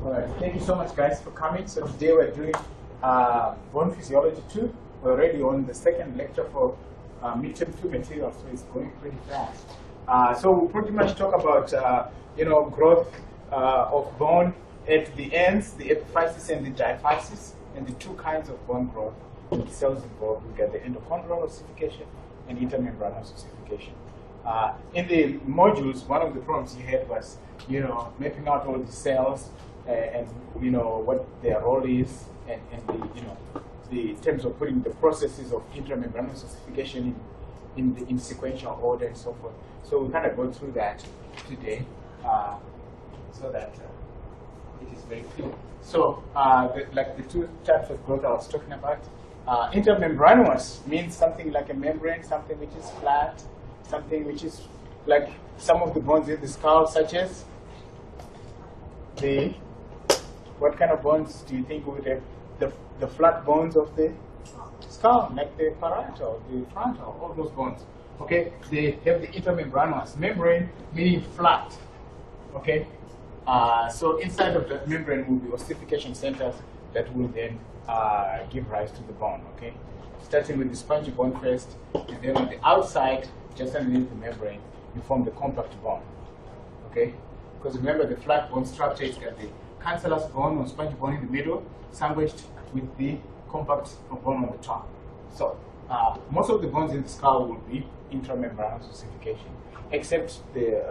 All right. Thank you so much, guys, for coming. So today we're doing bone physiology 2. We're already on the second lecture for midterm 2 material, so it's going pretty fast. So we'll pretty much talk about growth of bone at the ends, the epiphysis and the diaphysis, and the two kinds of bone growth with the cells involved. We get the endochondral ossification and intermembranous ossification. In the modules, one of the problems you had was, mapping out all the cells and what their role is, and the terms of putting the processes of intramembranous ossification in sequential order and so forth. So we kind of go through that today, so that it is very clear. So, like the two types of growth I was talking about, intermembranous means something like a membrane, something which is flat, something which is like some of the bones in the skull, such as what kind of bones do you think would have the flat bones of the skull, like the parietal, the frontal, all those bones? Okay, they have the intermembranous membrane, meaning flat. Okay, so inside of that membrane will be ossification centers that will then give rise to the bone. Okay, starting with the spongy bone first, and then on the outside, just underneath the membrane, you form the compact bone. Okay, because remember the flat bone structure is got the cancellous bone or spongy bone in the middle, sandwiched with the compact bone on the top. So most of the bones in the skull will be intramembranous ossification, except the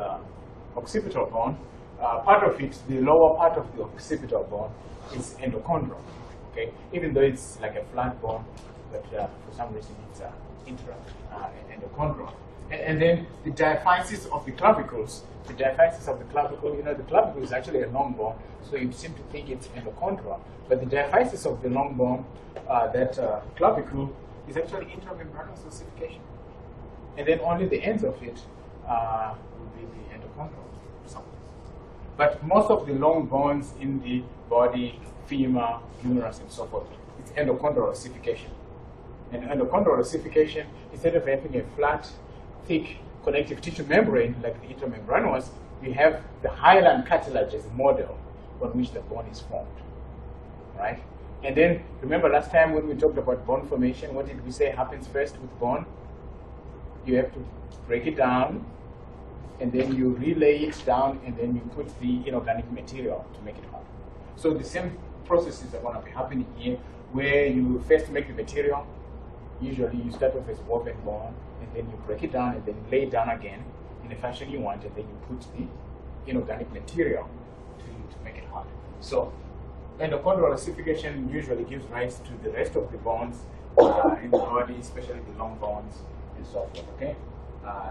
occipital bone. Part of it, the lower part of the occipital bone, is endochondral. Okay, even though it's like a flat bone, but for some reason it's endochondral. And then the diaphysis of the clavicles. The diaphysis of the clavicle, the clavicle is actually a long bone, so you seem to think it's endochondral. But the diaphysis of the long bone, that clavicle, is actually intramembranous ossification. And then only the ends of it will be the endochondral. But most of the long bones in the body, femur, humerus, and so forth, it's endochondral ossification. And endochondral ossification, instead of having a flat, thick connective tissue membrane like the intermembranous, we have the hyaline cartilage as a model on which the bone is formed, right? And then remember last time when we talked about bone formation, what did we say happens first with bone? You have to break it down, and then you relay it down, and then you put the inorganic material to make it hard. So the same processes are going to be happening here, where you first make the material. Usually you start off as woven bone, and then you break it down, and then lay it down again in the fashion you want, and then you put the inorganic material to make it hard. So endochondral ossification usually gives rise to the rest of the bones in the body, especially the long bones and so forth. Okay,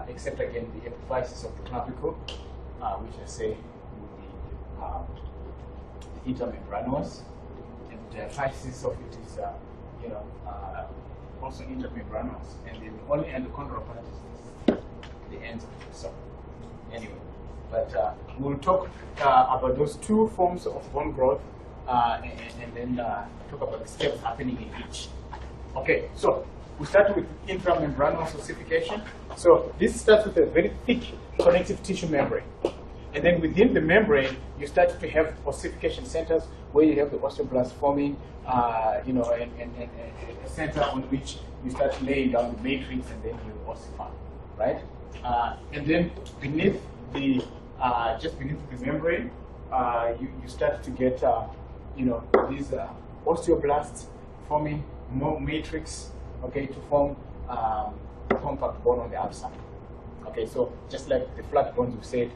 except again the epiphysis of the clavicle, which I say will be the intermembranous, and the diaphysis of it is also intermembranous, and the only endochondral part is the ends of it. So anyway, but we'll talk about those two forms of bone growth, and then talk about the steps happening in each. Okay, so we start with intramembranous ossification. So this starts with a very thick connective tissue membrane. And then within the membrane, you start to have ossification centers where you have the osteoblasts forming, and a center on which you start laying down the matrix, and then you ossify, right? And then beneath the, just beneath the membrane, you start to get, these osteoblasts forming more matrix, okay, to form compact bone on the outside. Okay, so just like the flat bones we said,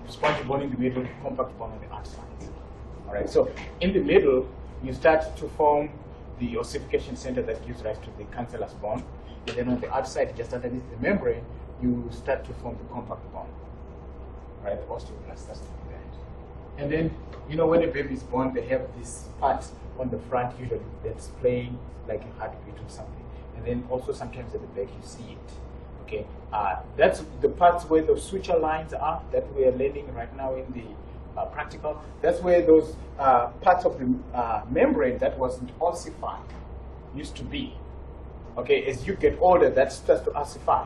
spongy bone in the middle, compact bone on the outside. All right, so in the middle, you start to form the ossification center that gives rise to the cancellous bone. And then on the outside, just underneath the membrane, you start to form the compact bone. Right, the osteoblast starts to do that. And then, when a baby is born, they have this part on the front, usually that's playing like a heartbeat or something. And then also sometimes at the back, you see it. Okay, that's the parts where those suture lines are that we are learning right now in the practical. That's where those parts of the membrane that wasn't ossified used to be. Okay, as you get older, that starts to ossify.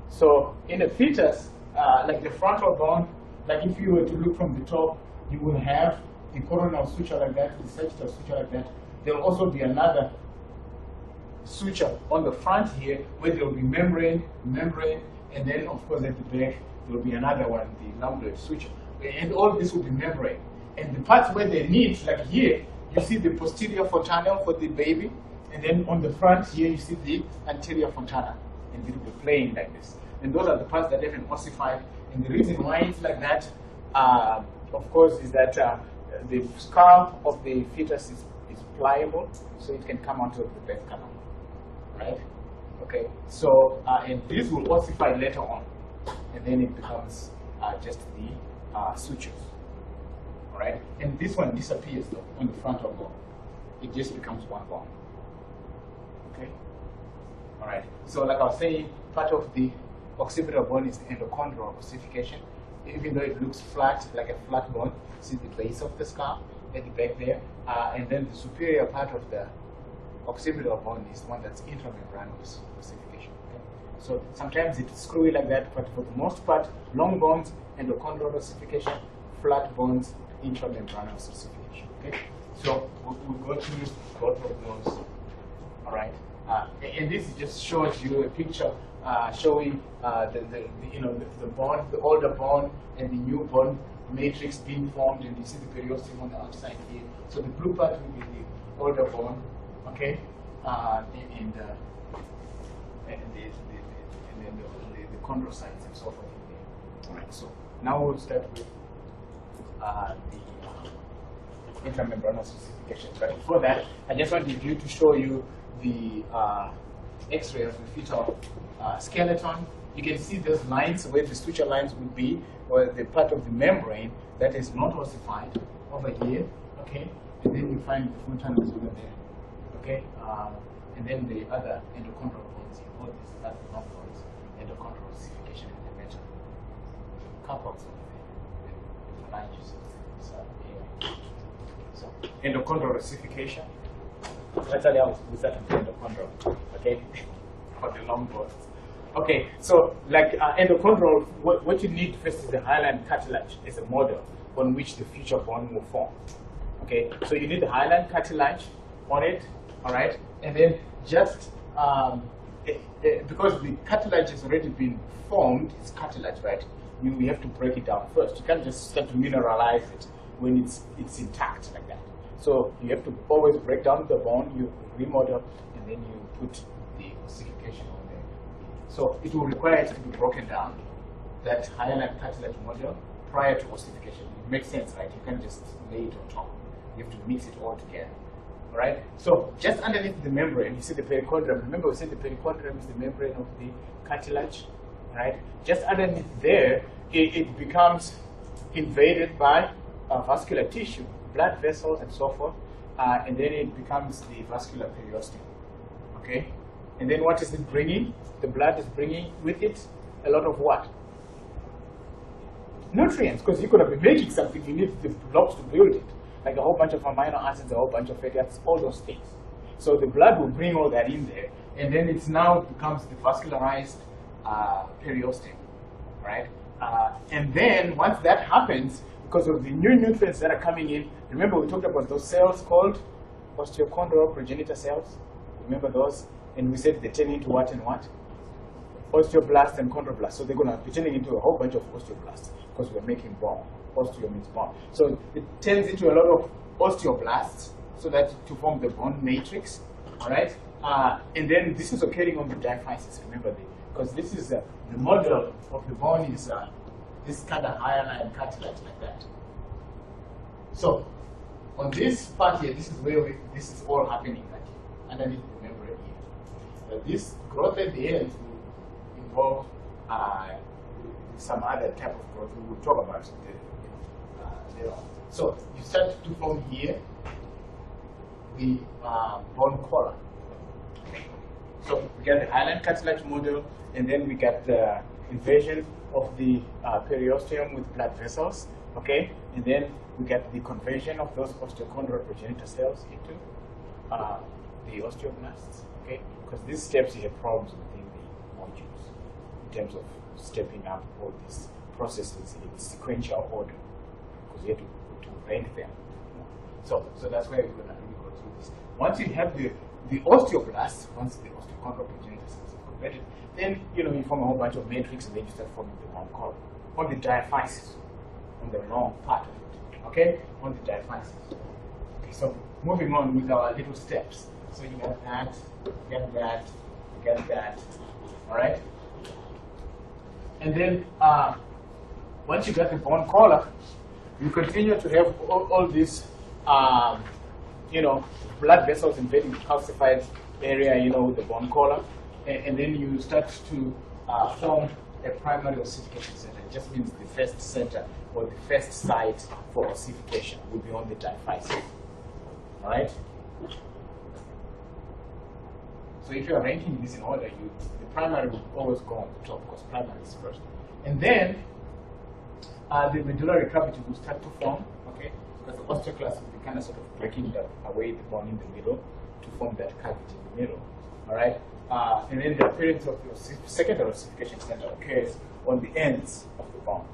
So in a fetus, like the frontal bone, Like if you were to look from the top, you will have the coronal suture like that, the sagittal suture like that. There will also be another suture on the front here where there will be membrane, and then of course at the back there will be another one, the lumboid suture. And all this will be membrane. And the parts where they meet, like here, you see the posterior fontanelle for the baby, and then on the front here you see the anterior fontanelle, and it will be playing like this. And those are the parts that have been ossified. And the reason why it's like that, of course, is that the skull of the fetus is pliable, so it can come out of the birth canal, right? Okay, so and this will ossify later on, and then it becomes just the sutures, all right? And this one disappears though on the frontal bone; it just becomes one bone. Okay, all right. So, like I was saying, part of the occipital bone is endochondral ossification. Even though it looks flat, like a flat bone, see the base of the skull at the back there, and then the superior part of the occipital bone is one that's intramembranous ossification. Okay? So sometimes it's screwy like that, but for the most part, long bones, endochondral ossification, flat bones, intramembranous ossification. Okay? So we'll go through both of those. All right, and this just shows you a picture showing the bone, the older bone, and the new bone matrix being formed, and you see the periosteum on the outside here. So the blue part will be the older bone, okay, and then the chondrocytes and so forth in there. All right, so now we'll start with the intramembranous ossification. But before that, I just wanted you to show you the X-ray of the fetal skeleton. You can see those lines where the suture lines would be, or the part of the membrane that is not ossified over here, okay? And then you find the fontanelles over there, okay? And then the other endochondral bones, all these other long bones, endochondral ossification in the metal. Carpals over there, the phalanges. So, anyway. So, endochondral ossification. Let's tell you how we start with endochondral, okay? For the long bones. Okay, so like endochondral, what you need first is the hyaline cartilage as a model on which the future bone will form. Okay, so you need the hyaline cartilage on it, all right? And then just, because the cartilage has already been formed, it's cartilage, right? You have to break it down first. You can't just start to mineralize it when it's intact like that. So you have to always break down the bone, you remodel, and then you put the ossification on there. So it will require it to be broken down, that hyaline cartilage model, prior to ossification. It makes sense, right? You can't just lay it on top. You have to mix it all together. All right? So just underneath the membrane, you see the perichondrium. Remember we said the perichondrium is the membrane of the cartilage, right? Just underneath there, it becomes invaded by vascular tissue, blood vessels and so forth, and then it becomes the vascular periosteum, okay? And then what is it bringing? The blood is bringing with it a lot of what? Nutrients, because you're going to be making something, you need the blocks to build it, like a whole bunch of amino acids, a whole bunch of fatty acids, all those things. So the blood will bring all that in there, and then it's now becomes the vascularized periosteum, right? And then once that happens, because of the new nutrients that are coming in, remember we talked about those cells called osteochondral progenitor cells? Remember those? And we said they turn into what and what? Osteoblasts and chondroblasts. So they're going to be turning into a whole bunch of osteoblasts because we're making bone. Osteo means bone. So it turns into a lot of osteoblasts so that to form the bone matrix, all right? And then this is occurring on the diaphysis, remember, because this is the model of the bone is this kind of hyaline cartilage like that. So on this part here, this is where this is all happening, like underneath the membrane here. This growth at the end will involve some other type of growth. We will talk about it later on. So you start to form here the bone collar. So we get the hyaline cartilage model, and then we get the invasion of the periosteum with blood vessels, okay? And then we get the conversion of those osteochondral progenitor cells into the osteoblasts, okay? Because these steps you have problems within the modules in terms of stepping up all these process is in sequential order because you have to rank them. So that's why we're going to really go through this. Once you have the osteoblasts, once the osteochondral progenitor cells are completed, then you form a whole bunch of matrix, and then you start forming the bone column on the diaphysis, on the long part of it. Okay, on the diaphysis. Okay, so moving on with our little steps. So you have that, you get that, you get that. All right. And then once you get the bone collar, you continue to have all these, blood vessels invading the calcified area, with the bone collar, and then you start to form a primary ossification center. It just means the first center or the first site for ossification will be on the diaphysis. All right. So if you are ranking this in order, the primary will always go on the top because primary is first. And then the medullary cavity will start to form, okay? Because the osteoclast will be kind of sort of breaking away the bone in the middle to form that cavity in the middle, all right? And then the appearance of your secondary ossification center occurs on the ends of the bone,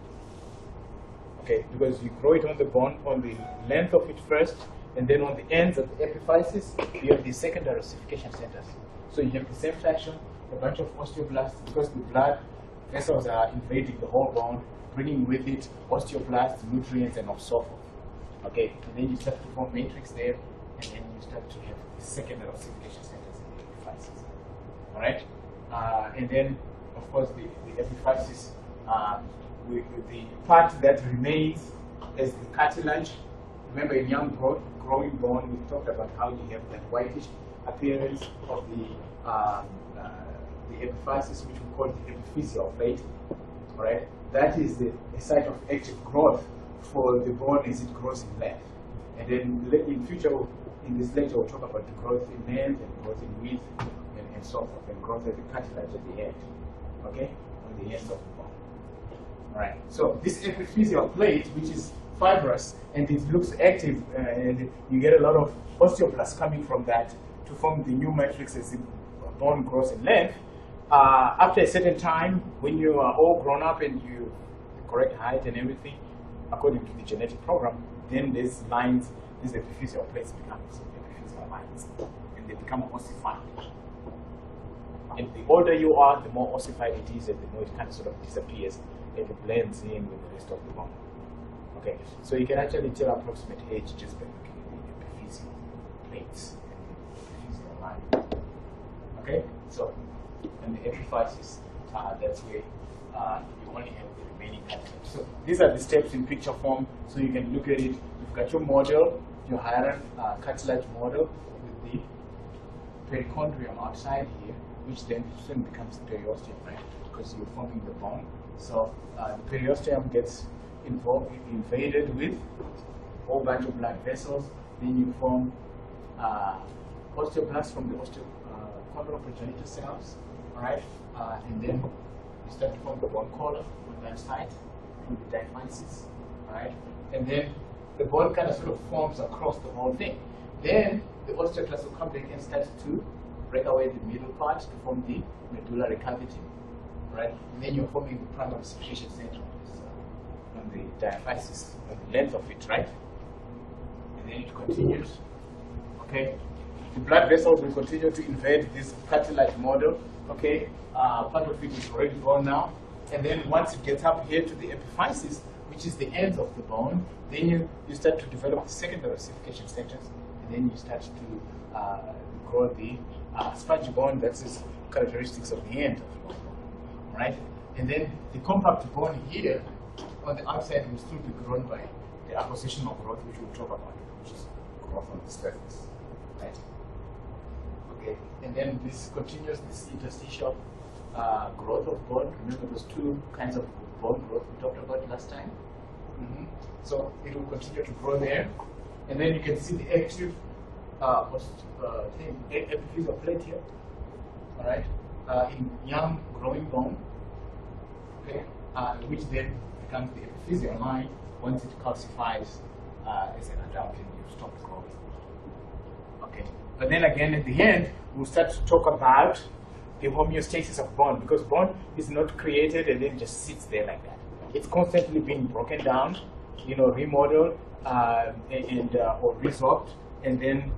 okay? Because you grow it on the bone, on the length of it first, and then on the ends of the epiphysis, you have the secondary ossification centers. So you have the same fraction, a bunch of osteoblasts, because the blood vessels are invading the whole bone, bringing with it osteoblasts, nutrients, and so forth. Okay, and then you start to form matrix there, and then you start to have the secondary ossification centers in the epiphysis. All right, and then of course the epiphysis, with the part that remains as the cartilage. Remember, in young growing bone, we talked about how you have that whitish appearance of the epiphysis, which we call the epiphyseal plate. All right, that is the site of active growth for the bone as it grows in length. And then in future, in this lecture, we'll talk about the growth in length and growth in width and so forth, and growth of the cartilage at the end. Okay, on the ends of the bone. All right. So this epiphyseal plate, which is fibrous and it looks active, and you get a lot of osteoblasts coming from that to form the new matrix as the bone grows in length. After a certain time, when you are all grown up and you the correct height and everything, according to the genetic program, then these lines, these epiphyseal plates become epiphyseal lines, and they become ossified. And the older you are, the more ossified it is, and the more it kind of sort of disappears and it blends in with the rest of the bone. Okay, so you can actually tell approximate age just by looking at the epiphyseal plates and the epiphyseal line. Okay, so and the epiphysis, that's where you only have the remaining cartilage. So these are the steps in picture form, so you can look at it. You've got your model, your hyaline cartilage model with the perichondrium outside here, which then soon becomes the periosteum, right? Because you're forming the bone. So the periosteum gets invaded with a whole bunch of blood vessels. Then you form osteoblasts from the osteochondral progenitor cells, all right? And then you start to form the bone collar on that side, from the diaphysis, all right? And then the bone kind of sort of forms across the whole thing. Then the osteoclast will come back and start to break away the middle part to form the medullary cavity, right? And then you're forming the primary ossification center on the diaphysis, on the length of it, right? And then it continues, okay? The blood vessels will continue to invade this cartilage model, okay? Part of it is already gone now. And then once it gets up here to the epiphysis, which is the ends of the bone, then you start to develop the secondary ossification centers, and then you start to grow the spongy bone. That's the characteristics of the end of the bone, right? And then the compact bone here on the outside will still be grown by the appositional growth, which we'll talk about, which is growth on the surface, right? Okay, and then this continues, this interstitial growth of bone. Remember those two kinds of bone growth we talked about last time? So it will continue to grow there. And then you can see the active epiphyseal plate here, all right, in young growing bone, okay, which then becomes the epiphyseal line once it calcifies as an adult and you stop growing. Okay, but then again at the end, we'll start to talk about the homeostasis of bone, because bone is not created and then just sits there like that. it's constantly being broken down, remodeled or resolved, and then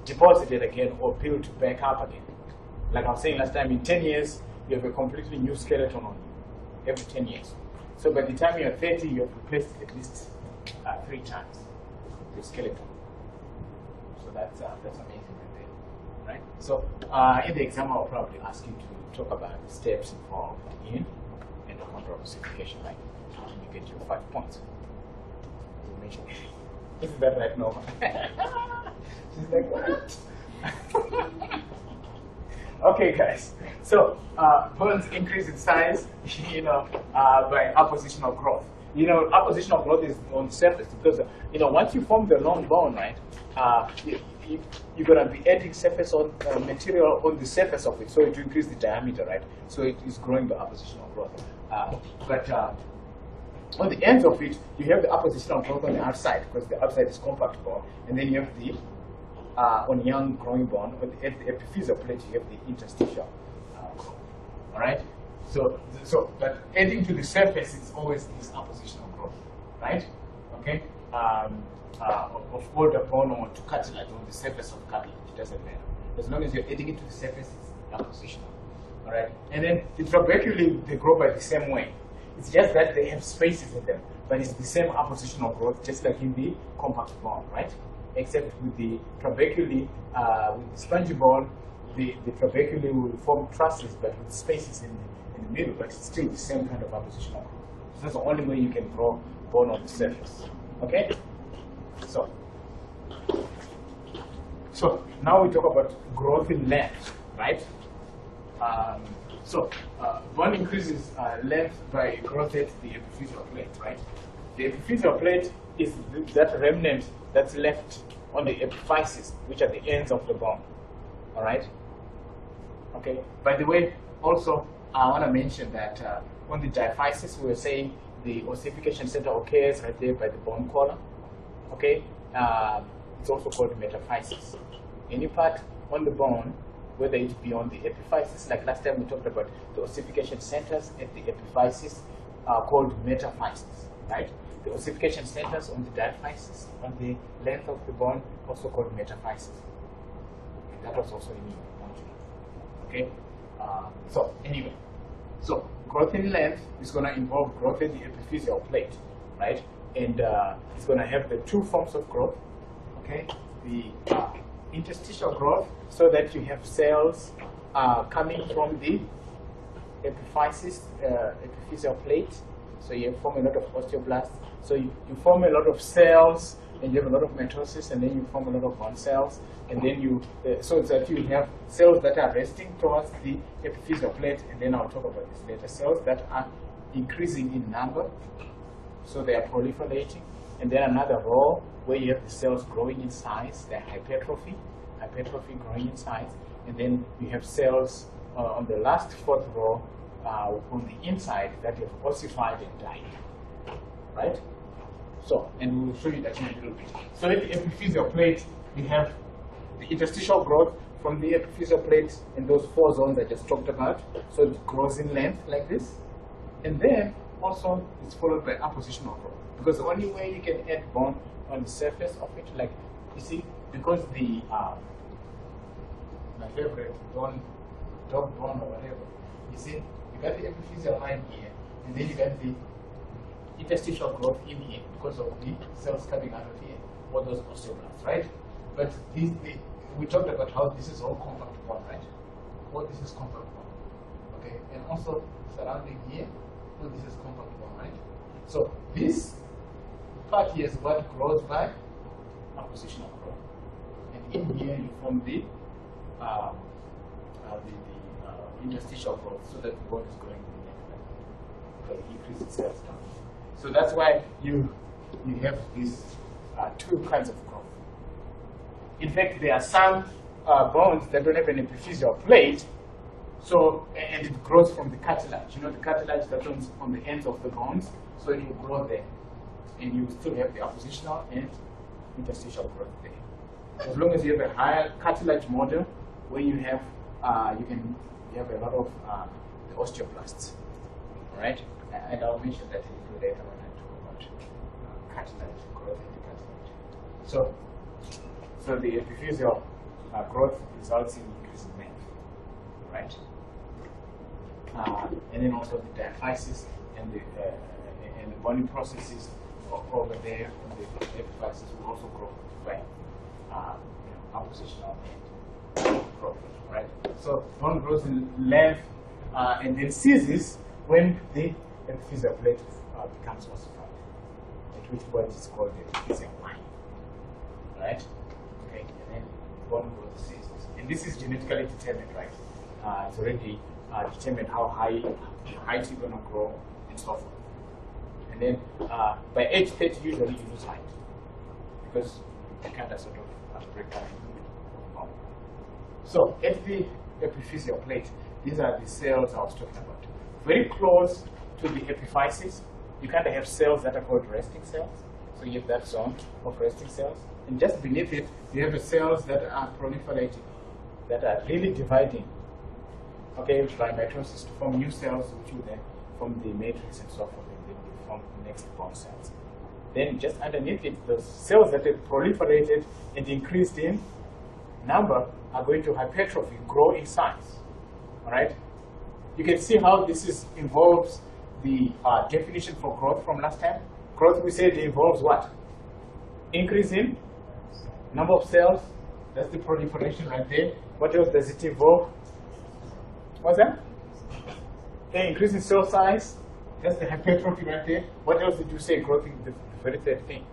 deposited again or built back up again. Like I was saying last time, in 10 years, you have a completely new skeleton on you, every 10 years. So by the time you're 30, you have replaced it at least 3 times your skeleton. So that's amazing right there, right? So in the exam, I'll probably ask you to talk about the steps involved in endochondral ossification, right? And you get your 5 points. Isn't that right, Norma? She's like, what? Okay, guys. So bones increase in size, by oppositional growth. Oppositional growth is on the surface because, once you form the long bone, right, you're going to be adding surface on material on the surface of it, so it will increase the diameter, right? So it is growing by oppositional growth. But on the ends of it, you have the oppositional growth on the outside because the outside is compact bone, and then you have the on young growing bone, at the epiphyseal plate, you have the interstitial growth. All right. So, but adding to the surface is always this oppositional growth, right? Okay. Of older bone or to cartilage on the surface of cartilage, it doesn't matter. As long as you're adding it to the surface, it's oppositional. All right. And then the trabeculae, they grow by the same way. It's just that they have spaces in them, but it's the same oppositional growth, just like in the compact bone, right? Except with the trabeculae, with the spongy bone, the trabeculae will form trusses, but with spaces in the middle, but it's still the same kind of oppositional growth. So that's the only way you can grow bone on the surface. Okay? So now we talk about growth in length, right? Bone increases length by growth at the epiphyseal plate, right? The epiphyseal plate is that remnant that's left on the epiphyses, which are the ends of the bone. All right? Okay. By the way, also, I want to mention that on the diaphysis, we were saying the ossification center occurs right there by the bone collar. Okay? It's also called metaphysis. Any part on the bone, whether it be on the epiphysis, like last time we talked about the ossification centers at the epiphysis, are called metaphysis, right? The ossification centers on the diaphysis, on the length of the bone, also called metaphysis. And that was also in your module. Okay? So growth in length is going to involve growth in the epiphyseal plate, right? And it's going to have the 2 forms of growth, okay? The interstitial growth, so that you have cells coming from the epiphysis, epiphyseal plate. So you form a lot of osteoblasts. So you form a lot of cells, and you have a lot of mitosis, and then you form a lot of bone cells, and then you so that you have cells that are resting towards the epiphyseal plate, and then I'll talk about this later. Cells that are increasing in number, so they are proliferating, and then another row where you have the cells growing in size, they're hypertrophy growing in size, and then you have cells on the last 4th row on the inside that have ossified and died, right? So, and we'll show you that in a little bit. So at the epiphyseal plate, you have the interstitial growth from the epiphyseal plate in those 4 zones I just talked about. So it grows in length like this. And then also it's followed by oppositional growth. Because the only way you can add bone on the surface of it, like you see, because the my favorite dog bone or whatever, you see, you got the epiphyseal line here, and then you got the interstitial growth in here because of the cells coming out of here, all those osteoblasts, right? But we talked about how this is all compact bone, right? All this is compact bone, okay? And also surrounding here, all this is compact bone, right? So this part here is what grows by oppositional growth, and in here you form the interstitial growth, so that the bone is growing in the next line, because it increases cells down. So that's why you have these 2 kinds of growth. In fact, there are some bones that don't have an epiphyseal plate, so and it grows from the cartilage. You know, the cartilage that runs on the ends of the bones, so it will grow there, and you still have the oppositional and interstitial growth there. As long as you have a higher cartilage model, where you have you have a lot of the osteoblasts. All right, and I'll mention that a little later when I talk about cartilage growth in the cartilage. So the epiphyseal growth results in increase in length, right? And then also the diaphysis and the bonding processes over there on the epiphysis will also grow by oppositional growth, right? So bone grows in length and then ceases when the epiphyseal plate becomes ossified, at which point it's called the epiphyseal line, right? Okay, and then bone growth ceases, and this is genetically determined, right? It's already determined how high height you're gonna grow and so forth. And then by age 30, usually you lose height because you kind of sort of break down. So at the epiphyseal plate, these are the cells I was talking about. Very close to the epiphysis, you kind of have cells that are called resting cells. So you have that zone of resting cells. And just beneath it, you have the cells that are proliferating, that are really dividing, okay, by mitosis to form new cells, which will then form the matrix and so forth, and then they form the next bone cells. Then just underneath it, the cells that have proliferated and increased in number are going to hypertrophy, grow in size. All right? You can see how this involves the definition for growth from last time. Growth, we said, involves what? Increase in number of cells. That's the proliferation right there. What else does it involve? What's that? Okay, increase in cell size. That's the hypertrophy right there. What else did you say growth is the very third thing?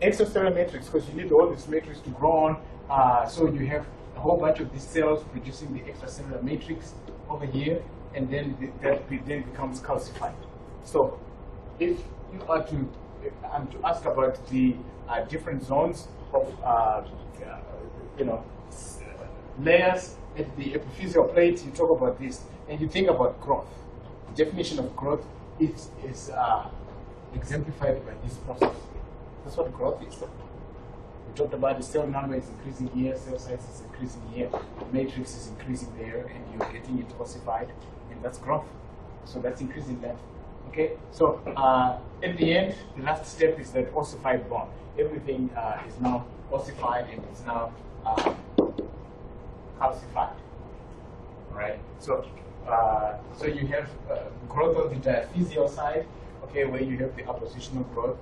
Extracellular matrix, because you need all this matrix to grow on. So you have a whole bunch of these cells producing the extracellular matrix over here, and then that then becomes calcified. So if you are to ask about the different zones of layers at the epiphyseal plate, you talk about this, and you think about growth. The definition of growth is exemplified by this process. That's what growth is. We talked about the cell number is increasing here, cell size is increasing here, matrix is increasing there, and you're getting it ossified, and that's growth. So that's increasing length. Okay, so at the end, the last step is that ossified bone. Everything is now ossified and it's now calcified. Right? So so you have growth on the diaphyseal side, okay, where you have the oppositional growth,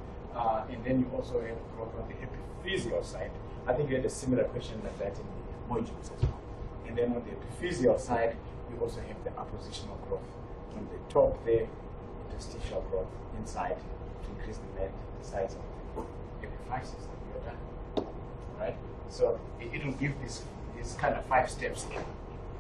and then you also have growth on the epiphyseal side. I think you had a similar question like that in the modules as well. And then on the epiphyseal side, you also have the oppositional growth. On the top there, interstitial growth inside to increase the length, the size of the epiphysis that you have done. Right? So it will give this kind of 5 steps here,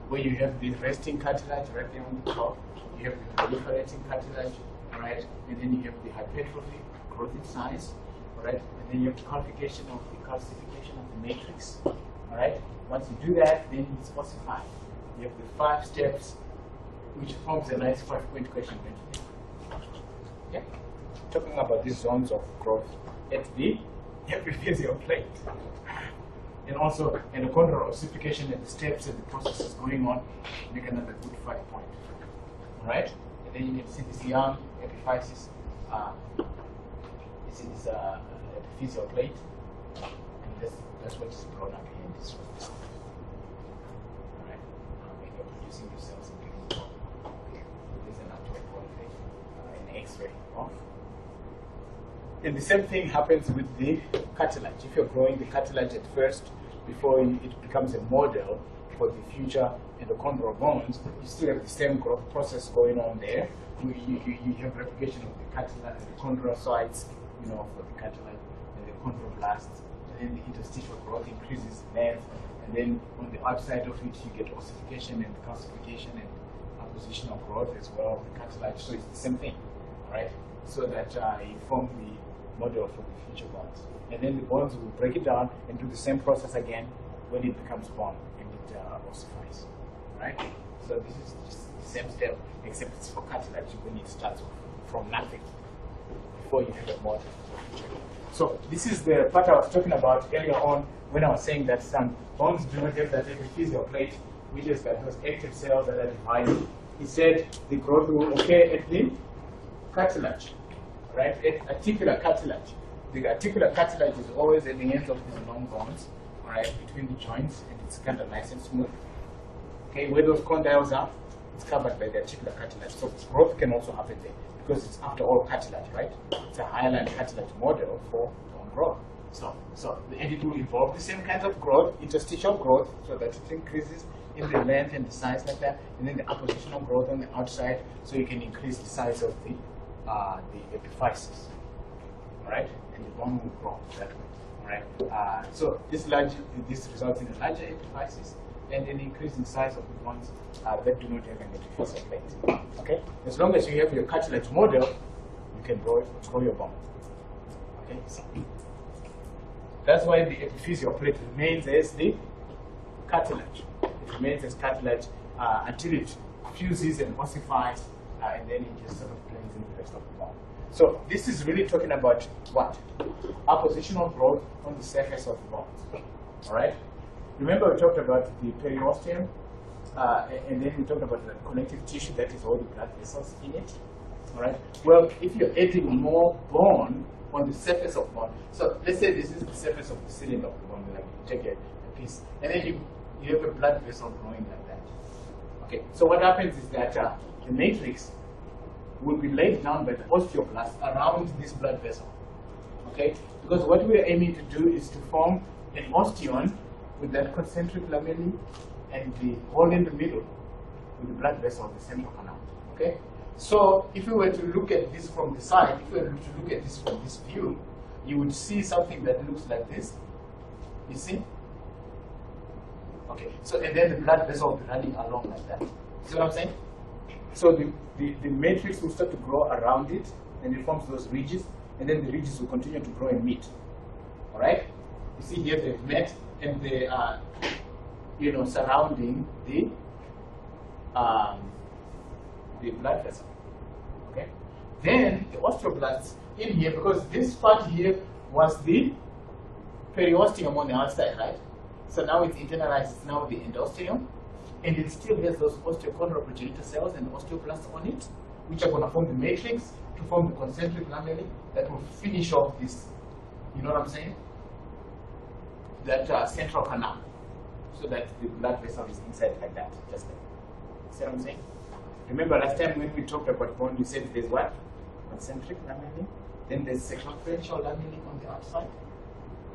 where you have the resting cartilage right there on the top, you have the proliferating cartilage, right, and then you have the hypertrophy, growth in size, right, and then you have the calcification of the matrix, all right. Once you do that, then it's ossified. You have the 5 steps, which forms a nice 5-point question. Yeah, talking about these zones of growth at the epiphyseal plate. And also endochondral ossification and the steps and the processes going on, make another good 5-point. Alright? And then you can see this young epiphysis, this is epiphyseal plate, and that's what is blown up here in this one. Alright? And you're producing your cells and getting there's an actual qualification, an X-ray of. And the same thing happens with the cartilage. If you're growing the cartilage at first, before it becomes a model for the future endochondral bones, you still have the same growth process going on there. You have replication of the cartilage, the chondrocytes, for the cartilage, and the chondroblasts, and then the interstitial growth increases length, and then on the outside of it you get ossification and calcification and oppositional growth as well of the cartilage. So it's the same thing, right? So that you form the model for the future bones. And then the bones will break it down and do the same process again when it becomes bone and it ossifies, right? So this is just the same step, except it's for cartilage when it starts from nothing before you have a model. So this is the part I was talking about earlier on when I was saying that some bones do not have that epiphyseal plate, which is that those active cells that are divided he said the growth will occur at the cartilage, right? At articular cartilage. The articular cartilage is always at the ends of these long bones, right, between the joints, and it's kind of nice and smooth. Okay, where those condyles are, it's covered by the articular cartilage. So growth can also happen there because it's after all cartilage, right? It's a hyaline cartilage model for bone growth. And it will involve the same kinds of growth, interstitial growth, so that it increases in the length and the size like that, and then the appositional growth on the outside, so you can increase the size of the epiphysis, all right? And the bone will grow that way, all right? So this results in a larger epiphysis and an increase in size of the bones that do not have an epiphyseal plate. Okay, as long as you have your cartilage model, you can grow your bone. Okay, so that's why the epiphyseal plate remains as the cartilage. It remains as cartilage until it fuses and ossifies, and then it just sort of blends in the rest of the bone. So this is really talking about what? Appositional growth on the surface of the bones. All right. Remember we talked about the periosteum, and then we talked about the connective tissue that is all the blood vessels in it. All right. Well, if you're adding more bone on the surface of bone, so let's say this is the surface of the cylinder of the bone, like you take a piece, and then you have a blood vessel growing like that. Okay. So what happens is that the matrix will be laid down by the osteoblast around this blood vessel. Okay. Because what we are aiming to do is to form an osteon with that concentric lamellae and the hole in the middle with the blood vessel of the central canal. Okay? So if we were to look at this from the side, if we were to look at this from this view, you would see something that looks like this. You see? Okay, so and then the blood vessel will be running along like that. See what I'm saying? So the matrix will start to grow around it, and it forms those ridges, and then the ridges will continue to grow and meet. Alright? You see here they've met, and they are, surrounding the blood vessel. Okay. Then the osteoblasts in here, because this part here was the periosteum on the outside, right? So now it's internalized. It's now the endosteum, and it still has those osteochondral progenitor cells and osteoblasts on it, which are going to form the matrix to form the concentric lamellae that will finish off this. You know what I'm saying? That central canal, so that the blood vessel is inside like that, just like. See what I'm saying? Remember last time when we talked about bone, we said there's what? Concentric lamellae, then there's circumferential lamellae on the outside.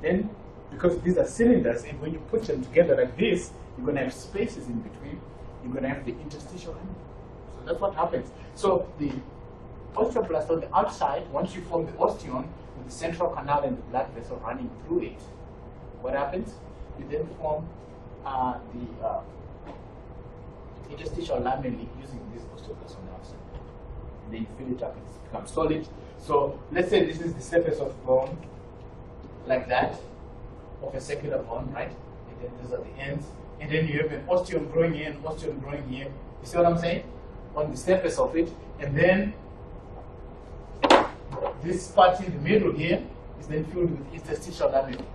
Then, because these are cylinders, and when you put them together like this, you're going to have spaces in between. You're going to have the interstitial lamellae. So that's what happens. So the osteoblast on the outside, once you form the osteon with the central canal and the blood vessel running through it, what happens? You then form the interstitial lamellae using this osteoblast on the outside. And then you fill it up, it becomes solid. So let's say this is the surface of bone, like that, of a circular bone, right? And then these are the ends. And then you have an osteon growing here and osteon growing here. You see what I'm saying? On the surface of it. And then this part in the middle here is then filled with interstitial lamellae.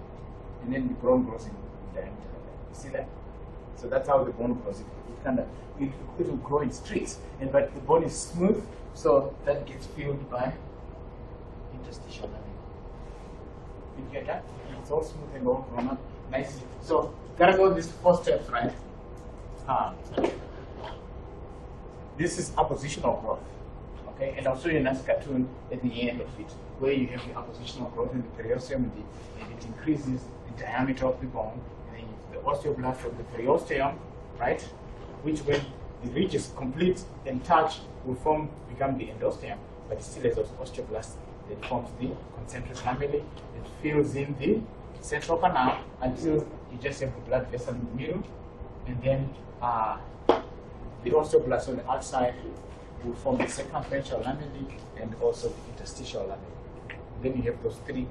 And then the bone grows in diameter. You see that? So that's how the bone grows. It will grow in streaks, but the bone is smooth, so that gets filled by interstitial lamellae. Did you get that? It's all smooth and all grown up nicely. So gotta go these 4 steps, right? This is appositional growth. Okay, and I'll show you a nice cartoon at the end of it, where you have the appositional growth in the periosteum, and it increases the diameter of the bone, and then the osteoblast of the periosteum, right? Which, when the ridge is complete and touch, will become the endosteum, but it still has those osteoblasts that forms the concentric lamellae that fills in the central canal until you just have the blood vessel in the middle, and then the osteoblast on the outside will form the circumferential lamellae and also the interstitial lamellae. Then you have those 3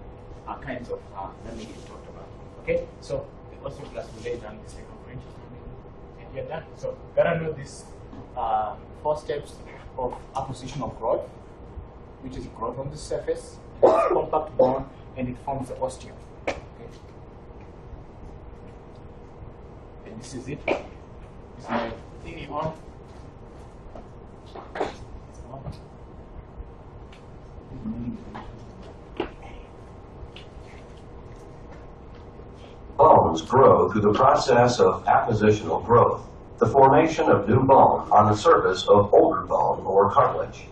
kinds of lamellae we talked about. Okay, so the osteoblast will lay down the circumferential lamellae, and you're done. So gotta know these 4 steps of appositional growth, which is growth on the surface, and it's compact bone, and it forms the osteon. Okay, and this is it. Is my thingy on? Bones grow through the process of appositional growth, the formation of new bone on the surface of older bone or cartilage.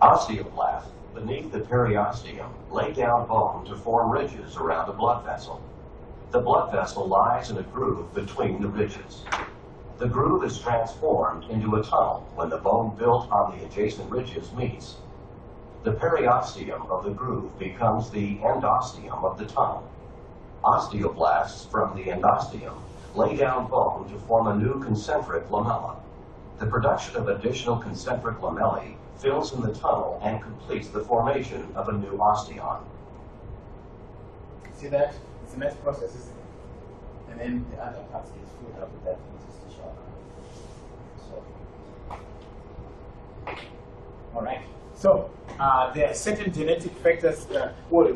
Osteoblasts beneath the periosteum lay down bone to form ridges around a blood vessel. The blood vessel lies in a groove between the ridges. The groove is transformed into a tunnel when the bone built on the adjacent ridges meets. The periosteum of the groove becomes the endosteum of the tunnel. Osteoblasts from the endosteum lay down bone to form a new concentric lamella. The production of additional concentric lamellae fills in the tunnel and completes the formation of a new osteon. See that? It's a nice process, isn't it? And then the other parts get filled up with that interstitial. So, all right. So there are certain genetic factors.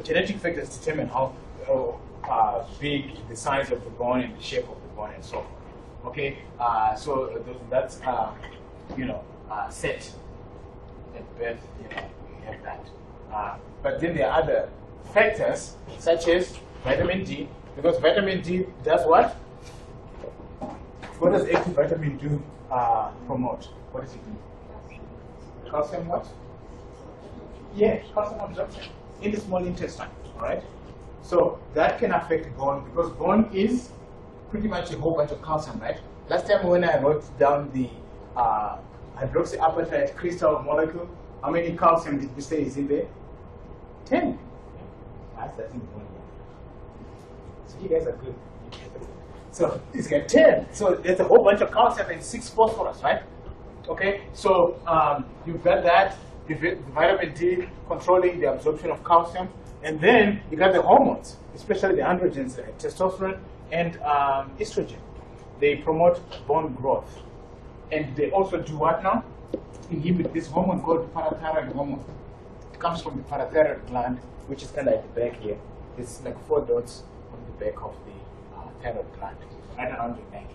Genetic factors determine how big the size of the bone and the shape of the bone and so forth. Okay. So that's set at birth. We have that. But then there are other factors such as vitamin D, because vitamin D does what? What does active vitamin D promote? What does it do? Calcium what? Yeah, calcium absorption in the small intestine, all right? So that can affect bone, because bone is pretty much a whole bunch of calcium, right? Last time when I wrote down the hydroxyapatite crystal molecule, how many calcium did we say is in there? 10. That's in bone. So you guys are good. So it's got 10. So there's a whole bunch of calcium and 6 phosphorus, right? Okay, so you've got that. You've got vitamin D controlling the absorption of calcium. And then you got the hormones, especially the androgens, testosterone and estrogen. They promote bone growth. And they also do what now? Inhibit this hormone called parathyroid hormone. It comes from the parathyroid gland, which is kind of at the back here. It's like 4 dots on the back of the thyroid gland, right around your neck.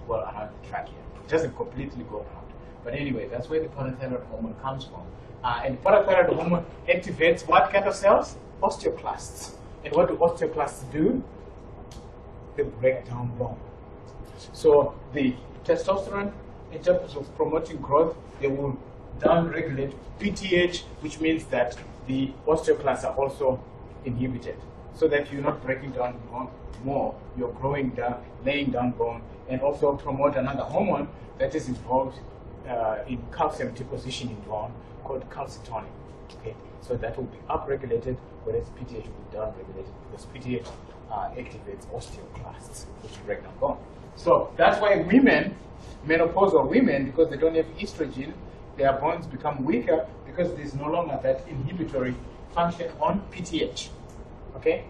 Well, around the trachea. It doesn't completely go around. But anyway, that's where the parathyroid hormone comes from. And parathyroid hormone activates what kind of cells? Osteoclasts. And what do osteoclasts do? They break down bone. So the testosterone, in terms of promoting growth, they will down-regulate PTH, which means that the osteoclasts are also inhibited, so that you're not breaking down bone more, you're growing down, laying down bone, and also promote another hormone that is involved in calcium deposition in bone called calcitonin. Okay, so that will be upregulated, whereas PTH will be downregulated, because PTH activates osteoclasts, which break down bone. So that's why women, menopausal women, because they don't have estrogen, their bones become weaker because there's no longer that inhibitory function on PTH. Okay?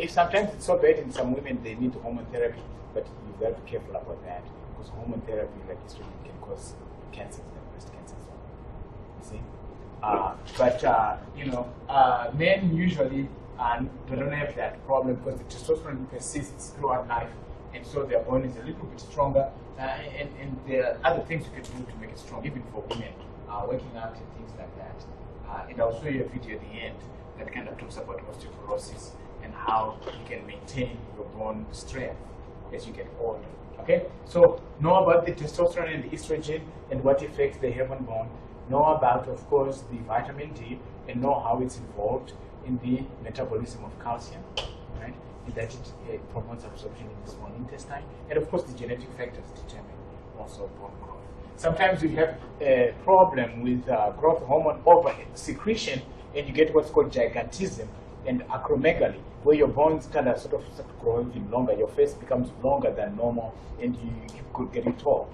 Sometimes it's so bad in some women they need hormone therapy, but you've got to be careful about that, because hormone therapy like estrogen can cause cancers, like breast cancer. You see? Men usually they don't have that problem because the testosterone persists throughout life, and so their bone is a little bit stronger. And there are other things you can do to make it strong, even for women, working out and things like that. And I'll show you a video at the end that kind of talks about osteoporosis and how you can maintain your bone strength as you get older. Okay, so know about the testosterone and the estrogen and what effects they have on bone. Know about, of course, the vitamin D, and know how it's involved in the metabolism of calcium, right? And that it promotes absorption in the small intestine. And of course, the genetic factors determine also bone growth. Sometimes you have a problem with growth hormone over secretion, and you get what's called gigantism and acromegaly, where your bones kind of sort of start growing longer. Your face becomes longer than normal, and you keep getting tall.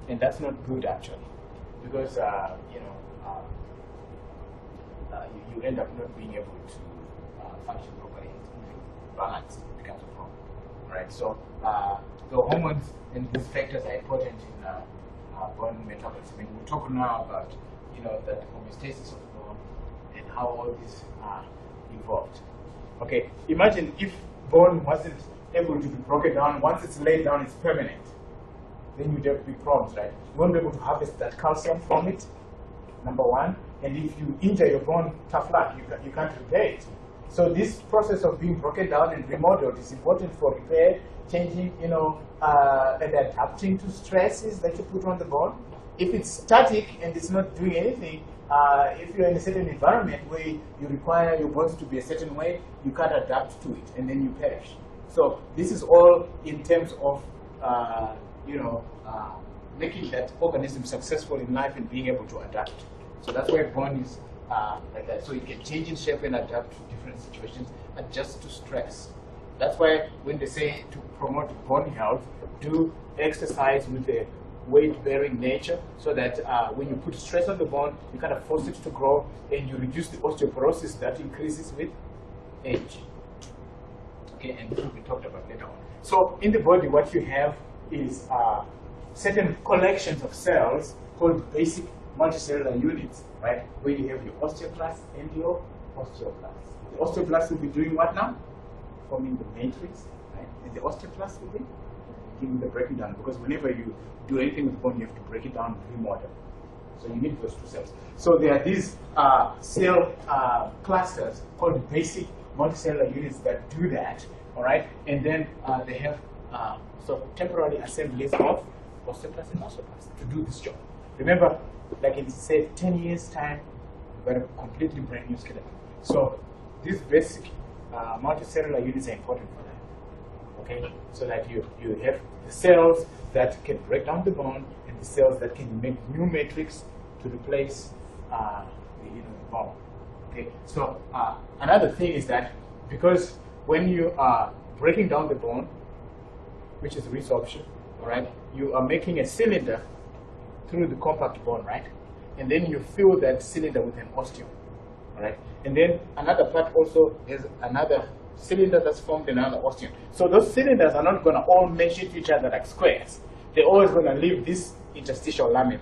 And that's not good, actually, because you end up not being able to function properly. Balance becomes a problem. All right. So the hormones and these factors are important in bone metabolism. And we'll talk now about the homeostasis of bone and how all these are involved. Okay. Imagine if bone wasn't able to be broken down. Once it's laid down, it's permanent. then you'd have big problems, right? You won't be able to harvest that calcium from it, number one. And if you injure your bone, tough luck, you can't repair it. So this process of being broken down and remodeled is important for repair, changing, and adapting to stresses that you put on the bone. If it's static and it's not doing anything, if you're in a certain environment where you require your bones to be a certain way, you can't adapt to it, and then you perish. So this is all in terms of, making that organism successful in life and being able to adapt. So that's why bone is like that. So it can change in shape and adapt to different situations, adjust to stress. That's why when they say to promote bone health, do exercise with a weight-bearing nature, so that when you put stress on the bone, you kind of force it to grow, and you reduce the osteoporosis that increases with age. Okay, and this will be talked about later on. So in the body, what you have is certain collections of cells called basic multicellular units, right? Where you have your osteoclasts and your osteoblasts. The osteoblasts will be doing what now? Forming the matrix, right? And the osteoclasts will be giving the breaking down, because whenever you do anything with bone, you have to break it down and remodel. So you need those two cells. So there are these cell clusters called basic multicellular units that do that, all right? And then they have temporary assemblies of osteoclasts and osteoblasts to do this job. Remember, like in, say, 10 years' time, you've got a completely brand new skeleton. So these basic multicellular units are important for that, okay? So that you have the cells that can break down the bone and the cells that can make new matrix to replace the bone. Okay. So another thing is that because when you are breaking down the bone, which is resorption, all right, you are making a cylinder through the compact bone, right? And then you fill that cylinder with an osteon, all right? And then another part also has another cylinder that's formed in another osteon. So those cylinders are not going to all mesh into each other like squares. They're always going to leave this interstitial lamellae,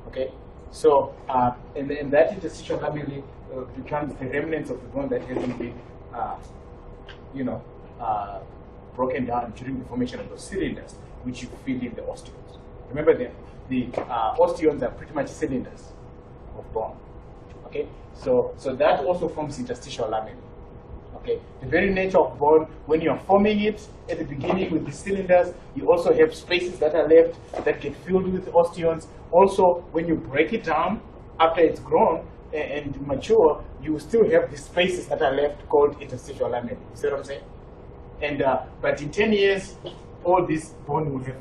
okay? So, and that interstitial lamellae becomes the remnants of the bone that hasn't been, broken down during the formation of those cylinders, which you fill in the osteons. Remember, the osteons are pretty much cylinders of bone, okay? So that also forms interstitial lamellae. Okay. The very nature of bone, when you are forming it at the beginning with the cylinders, you also have spaces that are left that get filled with osteons. Also, when you break it down after it's grown and mature, you still have the spaces that are left called interstitial lamellae. You see what I'm saying? And but in 10 years, all this bone will have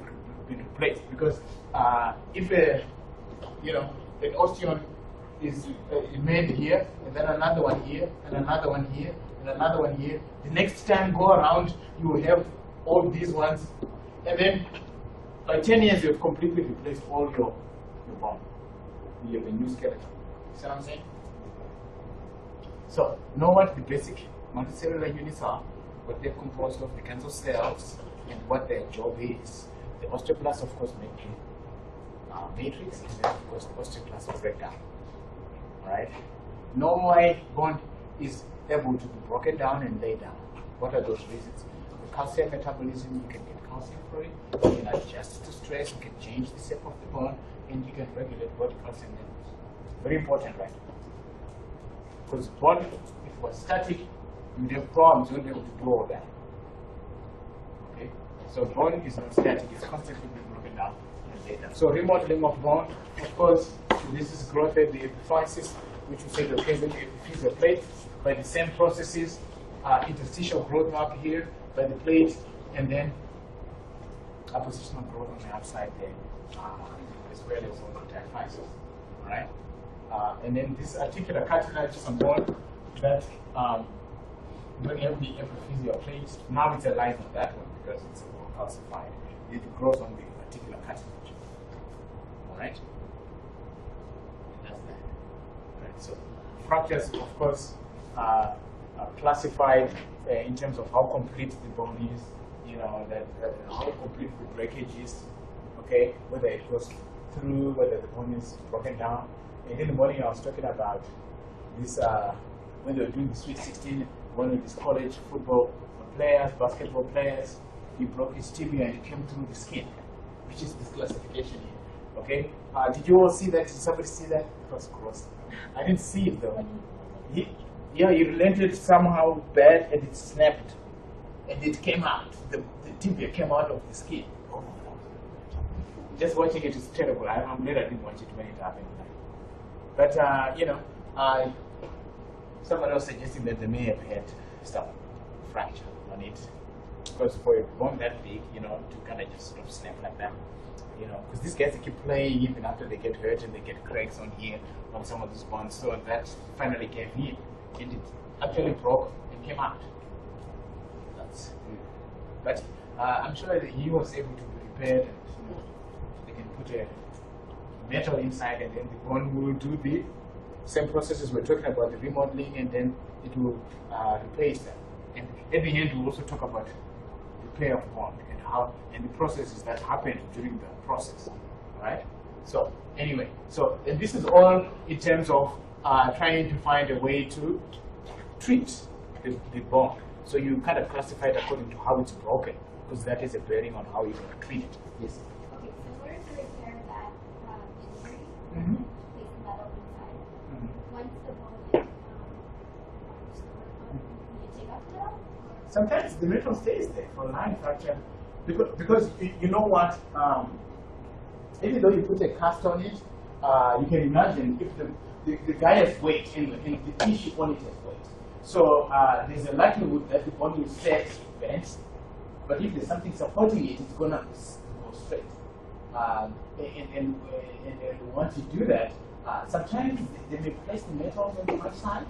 been replaced, because if an osteon is made here, and then another one here, and another one here, and another one here. The next time go around, you will have all these ones, and then by 10 years, you have completely replaced all your bone. You have a new skeleton. See what I'm saying? So, know what the basic multicellular units are, what they're composed of, the kinds of cells, and what their job is. The osteoblasts, of course, make the matrix, and then, of course, the osteoclasts break down. All right? Know why bone is able to be broken down and laid down. What are those reasons? The calcium metabolism, you can get calcium for it, you can adjust to stress, you can change the shape of the bone, and you can regulate body calcium levels. Very important, right? Because bone, if it was static, you would have problems, you wouldn't be able to do all that. Okay? So bone is not static, it's constantly being broken down and laid down. So remodeling of bone, of course, this is growth at the epiphysis, which we said occurs in the epiphyseal plate, by the same processes, interstitial growth mark here by the plate, and then appositional growth on the outside there, as well as on the diaphysis. All right, and then this articular cartilage is a bone that when you have the epiphyseal plate, now it's alive on that one because it's calcified. It grows on the articular cartilage. All right, and that's that. All right, so fractures, of course, are classified in terms of how complete the bone is, how complete the breakage is, okay, whether it goes through, whether the bone is broken down. And in the morning I was talking about this, when they were doing the Sweet 16, one of these college football players, basketball players, he broke his tibia and it came through the skin. which is this classification here. Okay, did you all see that? Did somebody see that? It was gross. I didn't see it though. He relented somehow bad and it snapped. And it came out. The tibia came out of the skin. Oh. Just watching it is terrible. I'm glad I didn't watch it when it happened. But, someone else suggesting that they may have had some fracture on it. Because for a bone that big, to kind of just sort of snap like that. Because these guys, they keep playing even after they get hurt and they get cracks on here, on some of these bones. So that finally gave in. And it actually broke and came out. But I'm sure that he was able to be repaired and they can put a metal inside and then the bone will do the same processes we're talking about, the remodeling, and then it will replace them. And at the end, we'll also talk about repair of bone and the processes that happen during the process. Alright? So anyway, and this is all in terms of trying to find a way to treat the bone. So you kind of classify it according to how it's broken, because that is a bearing on how you're going to treat it. Yes? Okay, so in order to repair that injury, place the metal inside, once the bone is you take out the metal? Sometimes the metal stays there for line fracture, because you know what, even though you put a cast on it, you can imagine if the guy has weight and the tissue on it has weight. So there's a likelihood that the bone will set bent, but if there's something supporting it, it's going to go straight. And once you do that, sometimes they may place the metals on the one side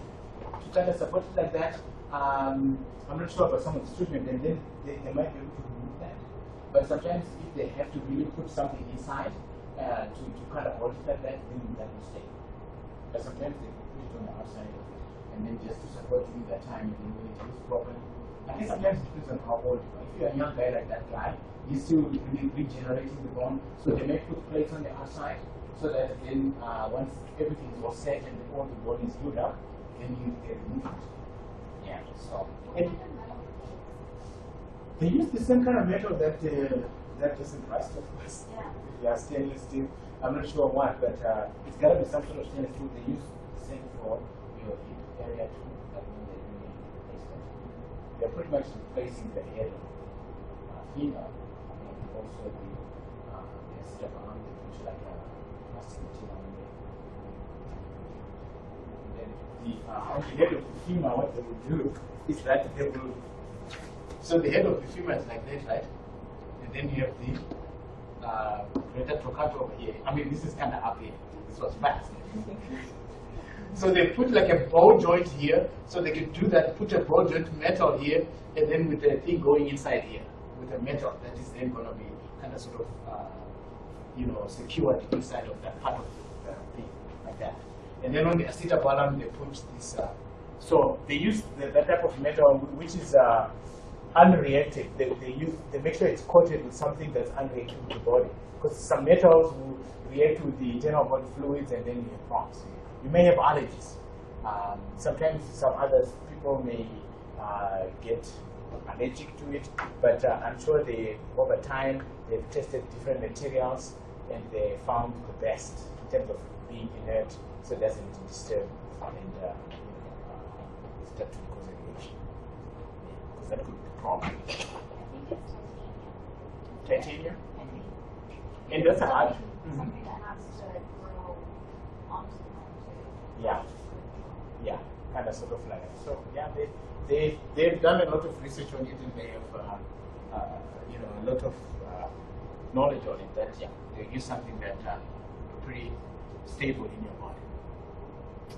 to kind of support it like that. I'm not sure about some of the treatment, and then they might be able to remove that. But sometimes if they have to really put something inside to kind of hold it like that, then that will stay. But sometimes they put it on the outside of it, and then just to support you that time, and then when it is broken. I think sometimes it depends on how old you are. If you're a young guy like that guy, he's still regenerating the bone, so they may put plates on the outside, so that then once everything is all set and all the bone is healed up, then you can remove it. Yeah, so. They use the same kind of metal that doesn't rust, of course. Yeah, stainless steel. I'm not sure what, but it's got to be some sort of stainless steel. They use the same for your hip area too, like when they're doing replacement. They're pretty much replacing the head of femur, and also the step arm. They put like a plastic material on there. And then on the head of the femur, what they will do is that they will. So the head of the femur is like that, right? And then you have the greater trochanter over here. I mean, this is kind of up here. This was fast. So they put like a ball joint here, so they can do that, put a ball joint metal here, and then with the thing going inside here, with a metal that is then going to be kind of sort of, secured inside of that part of the thing, like that. And then on the acetabulum, they put this, so they use that type of metal, which is unreactive. They make sure it's coated with something that's unreactive to the body. Because some metals will react with the internal body fluids and then you have problems. You may have allergies. Sometimes some others, people may get allergic to it, but I'm sure over time, they've tested different materials and they found the best in terms of being inert, so it doesn't disturb and start to cause a reaction. Because that could be the problem. I think it's Titanium? And that's hard. Something that has to grow onto the bone. Yeah, kind of sort of like that. So yeah, they've done a lot of research on it, and they have a lot of knowledge on it. That they use something that pretty stable in your body.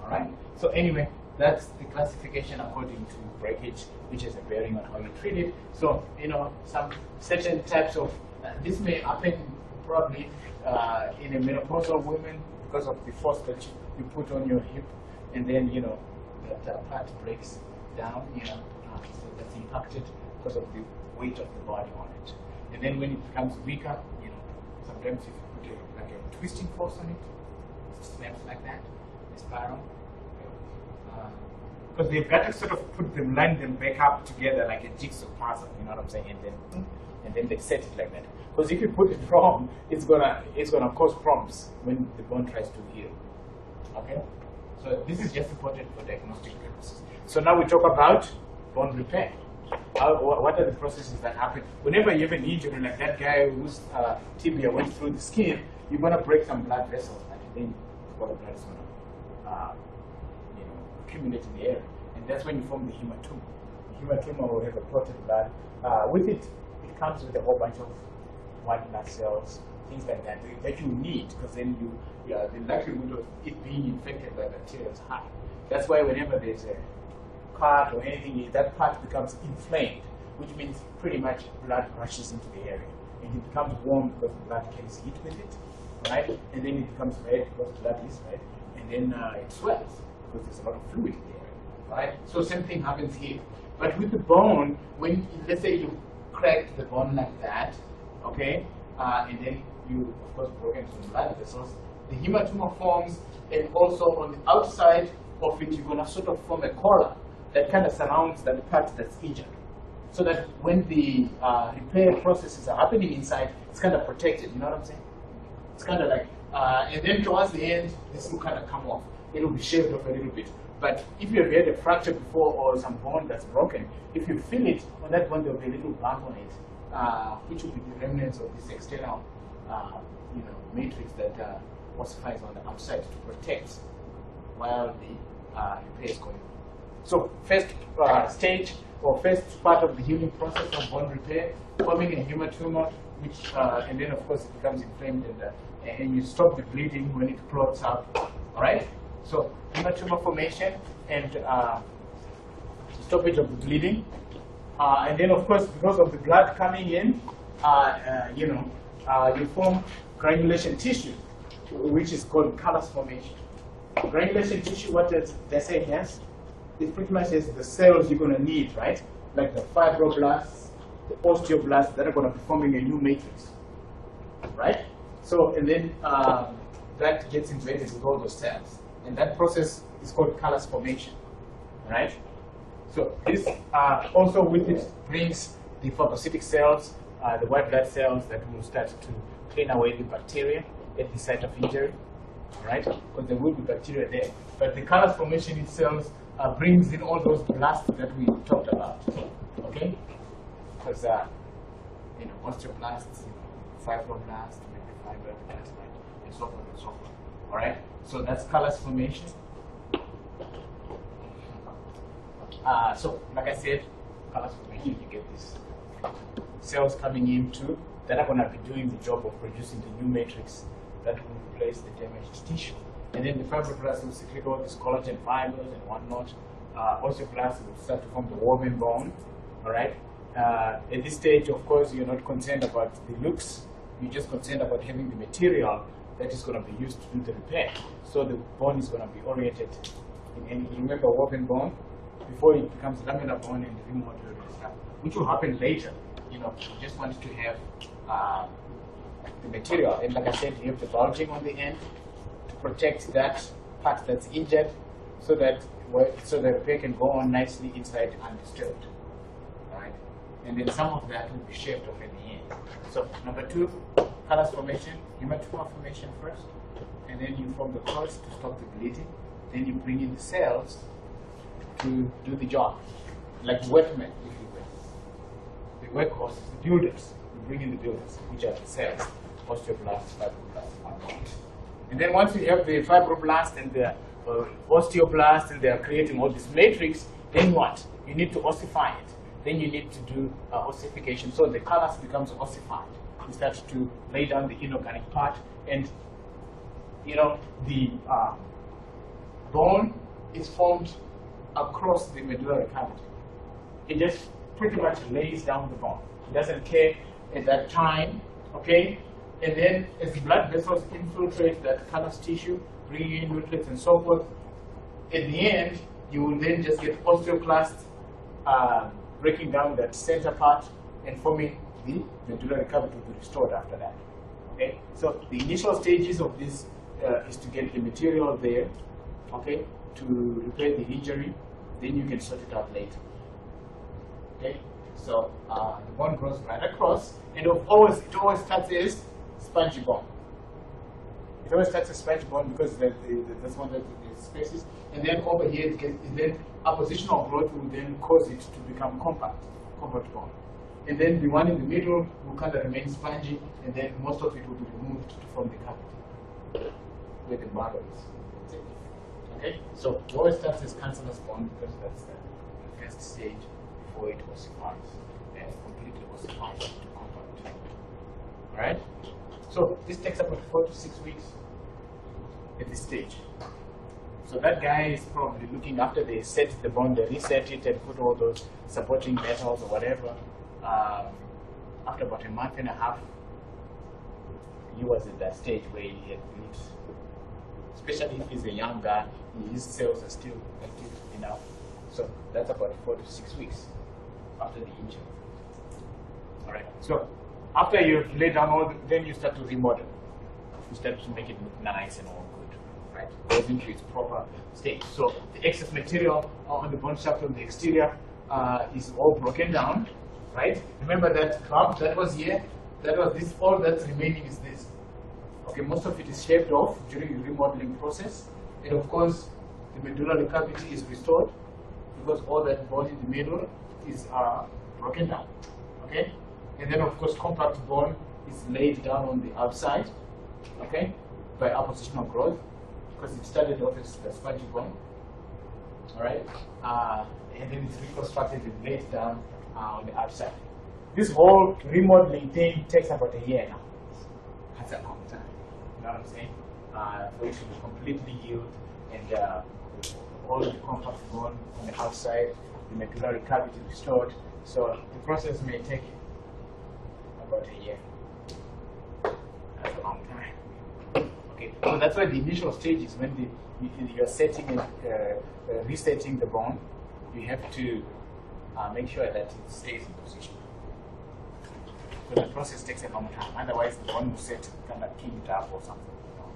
All right. So anyway, that's the classification according to breakage, which is a bearing on how you treat it. So some certain types of this may happen probably in a menopausal woman because of the force that you put on your hip, and then that part breaks down, so that's impacted because of the weight of the body on it. And then when it becomes weaker, sometimes if you put a twisting force on it, it snaps like that, a spiral. because they've got to sort of put them, line them back up together like a jigsaw puzzle, you know what I'm saying, and then they set it like that. Because if you put it wrong, it's gonna cause problems when the bone tries to heal. Okay, so this is just important for diagnostic purposes. So now we talk about bone repair. What are the processes that happen whenever you have an injury like that guy whose tibia went through the skin? You're gonna break some blood vessels, and then blood is gonna accumulate in the area, and that's when you form the hematoma. The hematoma will have a clotted blood. With it, it comes with a whole bunch of white blood cells, things like that you need, because then the likelihood of it being infected by bacteria is high. That's why whenever there's a cut or anything, that part becomes inflamed, which means pretty much blood rushes into the area, and it becomes warm because the blood carries heat with it, right? And then it becomes red because blood is red, and then it swells because there's a lot of fluid in the area, right? So same thing happens here. But with the bone, when let's say you cracked the bone like that, okay, and then you of course broken some blood vessels, the hematoma forms, and also on the outside of it, you're gonna sort of form a collar that kind of surrounds that part that's injured, so that when the repair processes are happening inside, it's kind of protected. You know what I'm saying? It's kind of like, and then towards the end, this will kind of come off. It will be shaved off a little bit. But if you have had a fracture before or some bone that's broken, if you feel it, on that bone there will be a little bump on it, which will be the remnants of this external, matrix that ossifies on the outside to protect while the repair is going on. So first stage or first part of the healing process of bone repair, forming a hematoma, which and then of course it becomes inflamed, and you stop the bleeding when it clots up. All right. So hematoma formation and stoppage of the bleeding, and then of course because of the blood coming in, you form granulation tissue, which is called callus formation. Granulation tissue, what does they say it has? It pretty much has the cells you're going to need, right? Like the fibroblasts, the osteoblasts that are going to be forming a new matrix, right? So, and then that gets embedded with all those cells. And that process is called callus formation, right? So this also with it brings the phagocytic cells, the white blood cells that will start to clean away the bacteria at the site of injury, right? Because there will be bacteria there. But the callus formation itself brings in all those blasts that we talked about, okay? Because osteoblasts, fibroblasts, maybe fibroblasts, and so forth and so forth. All right. So that's callus formation. So like I said, callus formation, you get these cells coming in too that are going to be doing the job of producing the new matrix that will replace the damaged tissue. And then the fibroblasts will secrete all these collagen fibers and whatnot. Osteoblasts will start to form the woven bone. All right. At this stage, of course, you're not concerned about the looks. You're just concerned about having the material that is going to be used to do the repair. So the bone is going to be oriented. And you remember woven bone before it becomes laminar bone and remodeled and stuff, which will happen later. You just want to have the material. And like I said, you have the bulging on the end to protect that part that's injured, so that the repair can go on nicely inside undisturbed. Right? And then some of that will be shaved off at the end. So number 2, callus formation, hematoma formation first, and then you form the clots to stop the bleeding. Then you bring in the cells to do the job, like workmen, if you will. The workhorses, the builders. You bring in the builders, which are the cells, osteoblasts, fibroblasts, whatnot. And then once you have the fibroblasts and the osteoblasts, and they are creating all this matrix, then what? You need to ossify it. Then you need to do ossification. So the callus becomes ossified. You start to lay down the inorganic part, and the bone is formed across the medullary cavity. It just pretty much lays down the bone. It doesn't care at that time, okay? And then as the blood vessels infiltrate that callus tissue, bringing in nutrients and so forth, at the end, you will then just get osteoclasts breaking down that center part and forming the medullary cavity to be restored after that. Okay, so the initial stages of this is to get the material there, okay, to repair the injury, then you can sort it out later. Okay, so the bone grows right across, and it always starts as spongy bone. It always starts as spongy bone because that's one of the spaces, and then over here then oppositional growth will then cause it to become compact bone. And then the one in the middle will kind of remain spongy, and then most of it will be removed to form the cavity where the marrow is. Okay, so it always starts as cancellous bone because that's the first stage before it ossifies and completely ossifies to compact. Alright? So this takes about 4 to 6 weeks at this stage. So that guy is probably looking after they set the bone, they reset it and put all those supporting metals or whatever. After about a month and a half, he was at that stage where he had built, especially if he's a young guy, his cells are still active enough. So that's about 4 to 6 weeks after the injury. All right. So after you've laid down then you start to remodel. You start to make it look nice and all good, right? Goes into its proper state. So the excess material on the bone shaft on the exterior is all broken down, right? Remember that clump that was here? That was this. All that's remaining is this. Okay, most of it is shaved off during the remodeling process, and of course, the medullary cavity is restored because all that bone in the middle is broken down. Okay, and then of course, compact bone is laid down on the outside. Okay, by oppositional growth because it started off as a spongy bone. All right, and then it's reconstructed and laid down on the outside. This whole remodeling thing takes about a year now. That's a long time. You know what I'm saying? For it to be completely healed and all the compact bone on the outside, the medullary cavity restored. So the process may take about a year. That's a long time. Okay, so that's why the initial stage is when you're setting and resetting the bone. You have to make sure that it stays in position. So the process takes a long time. Otherwise, the bone will set kind of key it up or something, you know,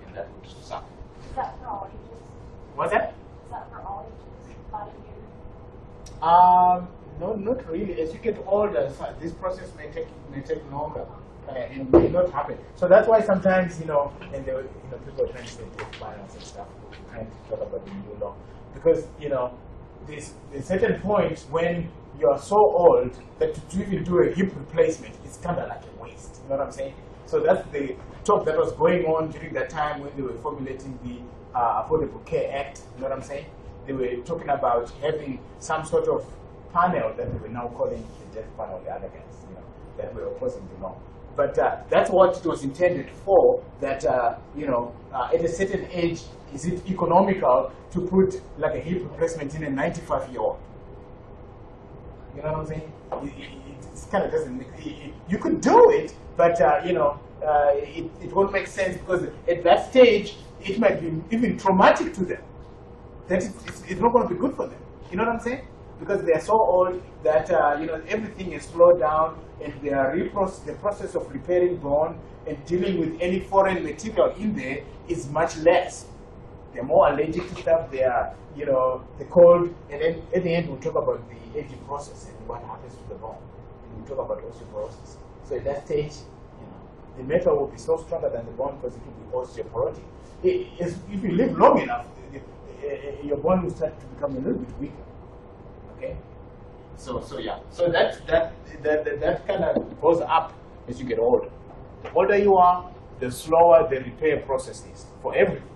and that would suck. Is that for all ages? What's that? Is that for all ages? About a year? No, not really. As you get older, this process may take longer and may not happen. So that's why sometimes, you know, and people are trying to say take finance and stuff, trying to talk about the new law, because you know, there's certain points when you are so old that to even do a hip replacement is kind of like a waste. You know what I'm saying? So that's the talk that was going on during that time when they were formulating the Affordable Care Act. You know what I'm saying? They were talking about having some sort of panel that they were now calling the death panel, the other guys, you know, that were opposing the law. But that's what it was intended for, that, you know, at a certain age, is it economical to put like a hip replacement in a 95-year-old? You know what I'm saying? It kind of doesn't make it. You could do it, but, you know, it won't make sense because at that stage, it might be even traumatic to them. That it's not going to be good for them. You know what I'm saying? Because they are so old that you know, everything is slowed down, and the process of repairing bone and dealing with any foreign material in there is much less. They're more allergic to stuff. They are, you know, the cold, and then at the end we'll talk about the aging process and what happens to the bone. And we'll talk about osteoporosis. So at that stage, you know, the metal will be so stronger than the bone because it will be osteoporotic. If you live long enough, your bone will start to become a little bit weaker. Okay, so yeah, so that kind of goes up as you get older. The older you are, the slower the repair process is for everything.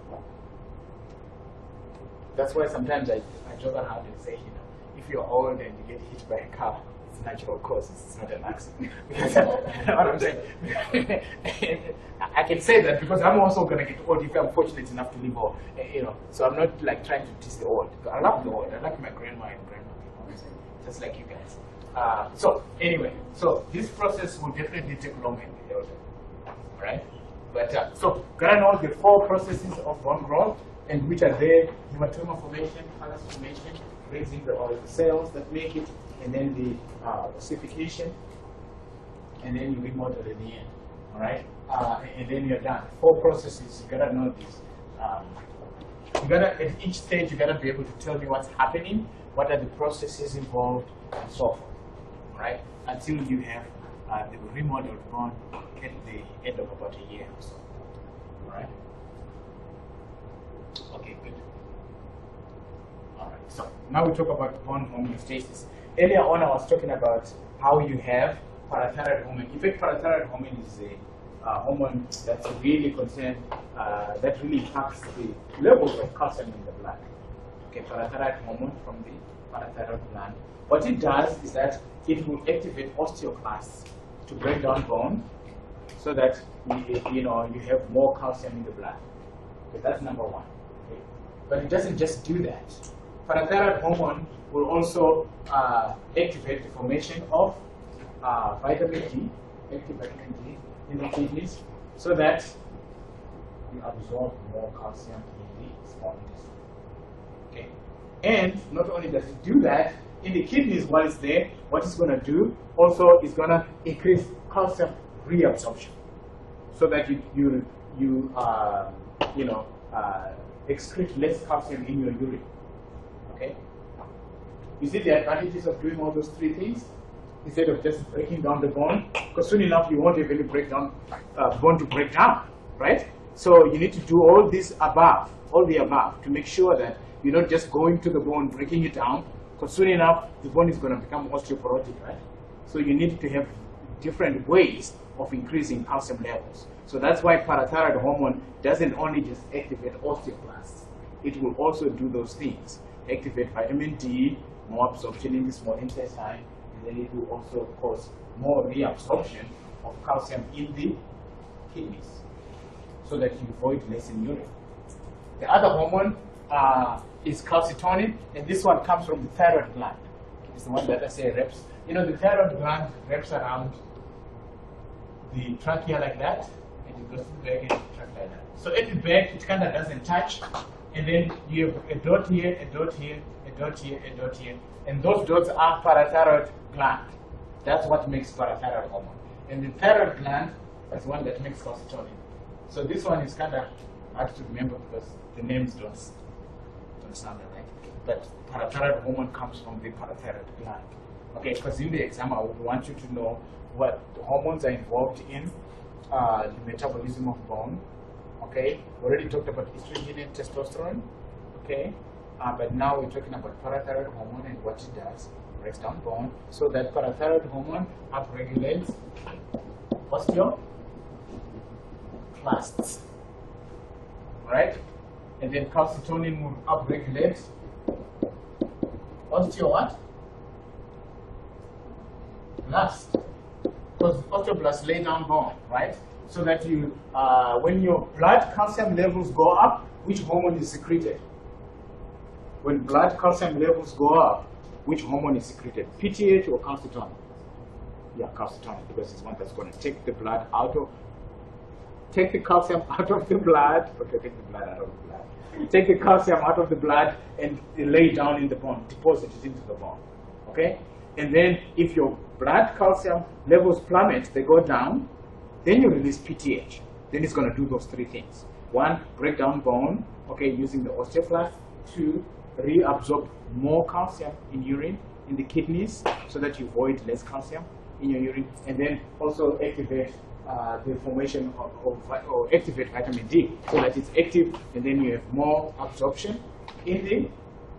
That's why sometimes I joke around and say, you know, if you're old and you get hit by a car, it's natural cause, it's not an accident. Because, you know what I'm saying? I can say that because I'm also going to get old if I'm fortunate enough to live old. You know, so I'm not like trying to tease the old. I love the old. I like my grandma and grandma, just like you guys. So anyway, so this process will definitely take longer in the elder, right? But so gotta know the 4 processes of bone growth, and which are there: hematoma formation, callus formation, raising the cells that make it, and then the ossification, and then you remodel at the end. All right, and then you're done. 4 processes. You gotta know these. at each stage you're gonna be able to tell me what's happening, what are the processes involved, and so forth, right? Until you have the remodeled bone at the end of about a year or so, right? Okay, good. All right. So now we talk about bone homeostasis. Earlier on, I was talking about how you have parathyroid hormone. In fact, parathyroid hormone is a hormone that's really concerned, that really impacts the levels of calcium in the blood. Okay, parathyroid hormone from the parathyroid gland. What it does is that it will activate osteoclasts to break down bone, so that you have more calcium in the blood. Okay, that's number one. Okay. But it doesn't just do that. Parathyroid hormone will also activate the formation of vitamin D, active vitamin D in the kidneys, so that you absorb more calcium in the small intestine. Okay, and not only does it do that in the kidneys while it's there, what it's going to do also is going to increase calcium reabsorption, so that you excrete less calcium in your urine. Okay, you see the advantages of doing all those three things instead of just breaking down the bone, because soon enough you won't even break down bone to break down, right? So you need to do all the above, to make sure that you're not just going to the bone, breaking it down, because soon enough the bone is going to become osteoporotic, right? So you need to have different ways of increasing calcium levels. So that's why parathyroid hormone doesn't only just activate osteoclasts, it will also do those things. Activate vitamin D, more absorption in the small intestine, and then it will also cause more reabsorption of calcium in the kidneys, so that you void less in urine. The other hormone is calcitonin, and this one comes from the thyroid gland. It's the one that I say wraps. The thyroid gland wraps around the trachea like that, and it goes to the back and the trachea like that. So at the back, it kind of doesn't touch, and then you have a dot here, a dot here, a dot here, a dot here, and those dots are parathyroid gland. That's what makes parathyroid hormone. And the thyroid gland is the one that makes calcitonin. So this one is kind of hard to remember because the names don't sound alike. But parathyroid hormone comes from the parathyroid gland. Okay, because in the exam I would want you to know what the hormones are involved in the metabolism of bone. Okay, we already talked about estrogen and testosterone. Okay, but now we're talking about parathyroid hormone and what it does. Breaks down bone, so that parathyroid hormone upregulates osteoclasts, right? And then calcitonin will upregulate osteoblasts, because osteoblasts lay down bone, right? So that when your blood calcium levels go up, which hormone is secreted? When blood calcium levels go up, which hormone is secreted? PTH or calcitonin? Yeah, calcitonin, because it's one that's going to take the calcium out of the blood. Okay, take the blood out of the blood. Take the calcium out of the blood and lay it down in the bone, deposit it into the bone. Okay? And then if your blood calcium levels plummet, they go down, then you release PTH. Then it's going to do those three things. One, break down bone, okay, using the osteoclast. Two, reabsorb more calcium in urine, in the kidneys, so that you void less calcium in your urine. And then also activate the formation or activate vitamin D, so that it's active, and then you have more absorption in the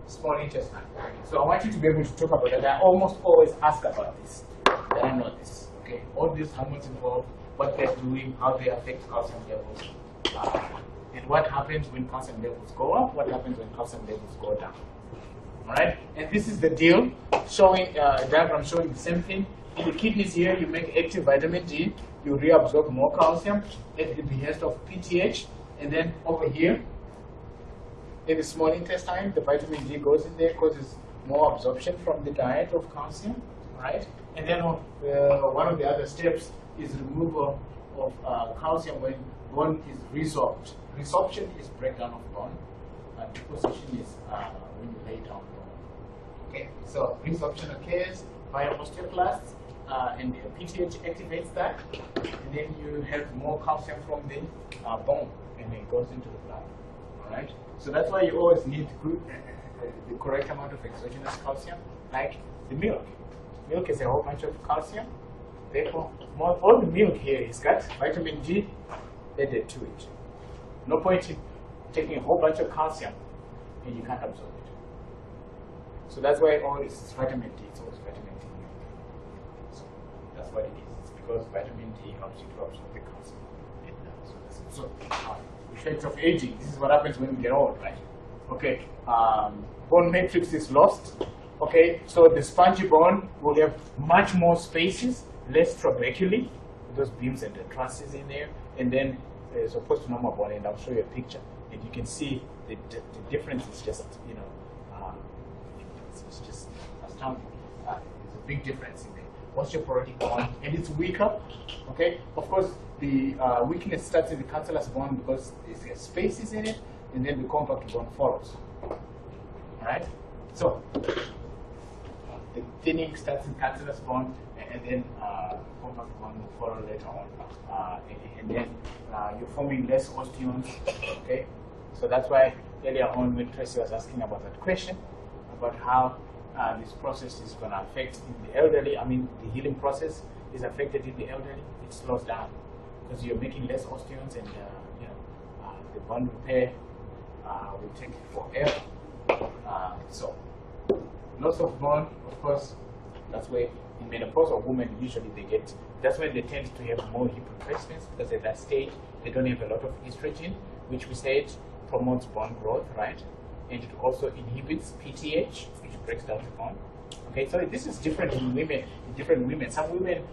small intestine. So I want you to be able to talk about that. I almost always ask about this. That I know this. Okay, all these hormones involved, what they're doing, how they affect calcium levels, and what happens when calcium levels go up, what happens when calcium levels go down. All right, and this is the deal, showing a diagram showing the same thing. In the kidneys here, you make active vitamin D, you reabsorb more calcium at the behest of PTH, and then over here, in the small intestine, the vitamin D goes in there, causes more absorption from the diet of calcium, right? And then one of the other steps is removal of calcium when bone is resorbed. Resorption is breakdown of bone, and deposition is when you lay down bone. Okay, so resorption occurs via osteoclasts, and the PTH activates that, and then you have more calcium from the bone, and it goes into the blood. All right. So that's why you always need good, the correct amount of exogenous calcium, like the milk. Milk is a whole bunch of calcium. Therefore, all the milk here is got vitamin D added to it. No point in taking a whole bunch of calcium and you can't absorb it. So that's why always vitamin D. It's always vitamin D milk. So that's what it is. It's because vitamin D helps you to absorb the calcium. So effects of aging. This is what happens when we get old, right? Okay. Bone matrix is lost. Okay. So the spongy bone will have much more spaces, less trabeculae, those beams and the trusses in there, and then as opposed to normal bone. And I'll show you a picture, and you can see the difference is just it's just astounding. There's a big difference in the osteoporotic bone, and it's weaker. Okay. Of course, the weakness starts in the cancellous bone because there's spaces in it, and then the compact bone follows. All right. So the thinning starts in cancellous bone, and then compact bone will follow later on, and then you're forming less osteons. Okay. So that's why earlier on when Tracy was asking about that question about how this process is going to affect in the elderly. I mean, the healing process is affected in the elderly. It slows down because you're making less osteons, and the bone repair will take forever. So loss of bone, of course, that's where in menopausal women usually that's when they tend to have more hip replacements, because at that stage they don't have a lot of estrogen, which we said promotes bone growth, right? And it also inhibits PTH, which breaks down the bone. Okay, so this is different in women. Some women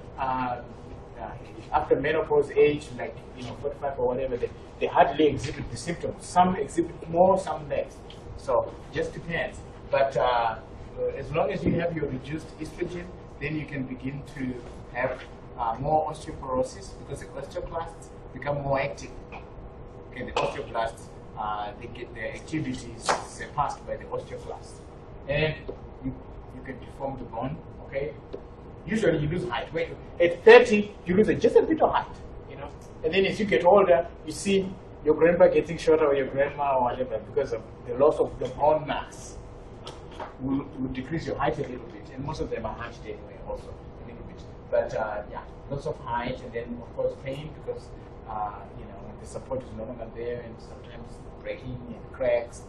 after menopause age, like 45 or whatever, they hardly exhibit the symptoms. Some exhibit more, some less. So just depends. But as long as you have your reduced estrogen, then you can begin to have more osteoporosis, because the osteoclasts become more active. Okay, the osteoblasts, they get their activities surpassed by the osteoclasts, and you can deform the bone. Okay, usually you lose height. At 30, you lose just a bit of height, and then as you get older, you see your grandpa getting shorter, or your grandma, or whatever, because of the loss of the bone mass will decrease your height a little bit, and most of them are hunched anyway, also a little bit. But yeah, loss of height, and then of course pain, because the support is no longer there, and sometimes breaking and cracks,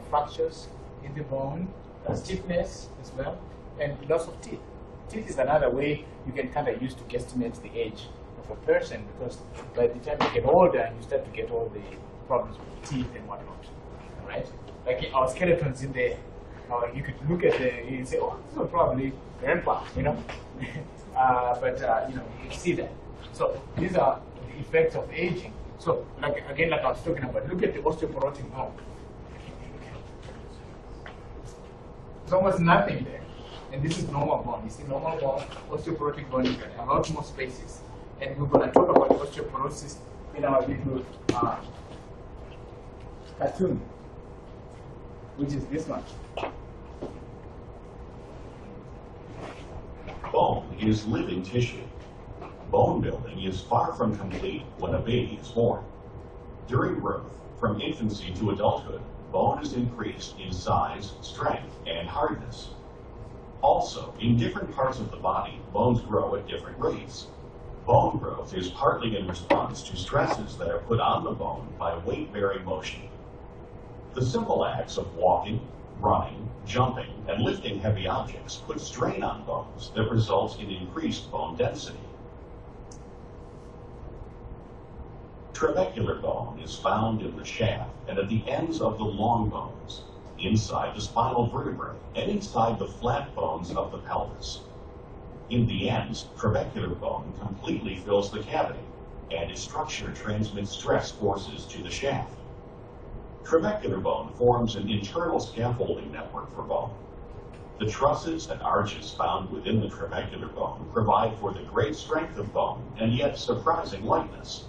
fractures in the bone, stiffness as well, and loss of teeth. Teeth is another way you can kind of use to guesstimate the age of a person, because by the time you get older, you start to get all the problems with teeth and whatnot, right? Like our skeletons in there, you could look at you say, oh, this is probably grandpa, but you see that. So these are the effects of aging. So like I was talking about, look at the osteoporotic bone. There's almost nothing there. And this is normal bone. You see normal bone, osteoporotic bone, you got a lot more spaces. And we're going to talk about osteoporosis in our little cartoon, which is this one. Bone is living tissue. Bone building is far from complete when a baby is born. During growth, from infancy to adulthood, bone is increased in size, strength, and hardness. Also, in different parts of the body, bones grow at different rates. Bone growth is partly in response to stresses that are put on the bone by weight-bearing motion. The simple acts of walking, running, jumping, and lifting heavy objects put strain on bones that results in increased bone density. Trabecular bone is found in the shaft and at the ends of the long bones, inside the spinal vertebrae, and inside the flat bones of the pelvis. In the ends, trabecular bone completely fills the cavity, and its structure transmits stress forces to the shaft. Trabecular bone forms an internal scaffolding network for bone. The trusses and arches found within the trabecular bone provide for the great strength of bone and yet surprising lightness.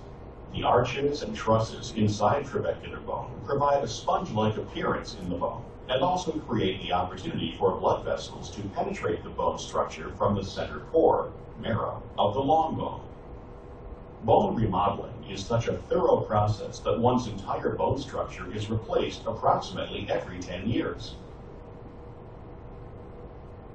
The arches and trusses inside trabecular bone provide a sponge-like appearance in the bone and also create the opportunity for blood vessels to penetrate the bone structure from the center core, marrow, of the long bone. Bone remodeling is such a thorough process that one's entire bone structure is replaced approximately every 10 years.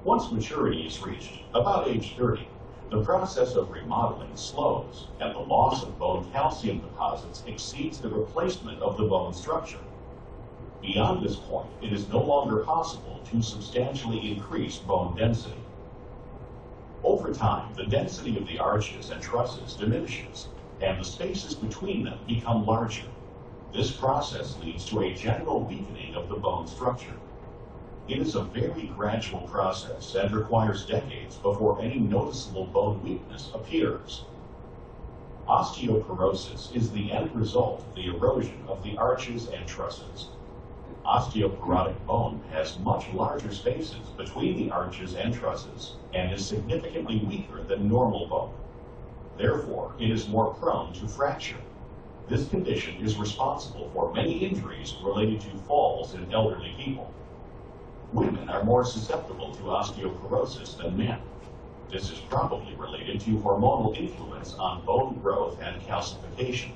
Once maturity is reached, about age 30, the process of remodeling slows, and the loss of bone calcium deposits exceeds the replacement of the bone structure. Beyond this point, it is no longer possible to substantially increase bone density. Over time, the density of the arches and trusses diminishes, and the spaces between them become larger. This process leads to a general weakening of the bone structure. It is a very gradual process and requires decades before any noticeable bone weakness appears. Osteoporosis is the end result of the erosion of the arches and trusses. Osteoporotic bone has much larger spaces between the arches and trusses and is significantly weaker than normal bone. Therefore, it is more prone to fracture. This condition is responsible for many injuries related to falls in elderly people. Women are more susceptible to osteoporosis than men. This is probably related to hormonal influence on bone growth and calcification.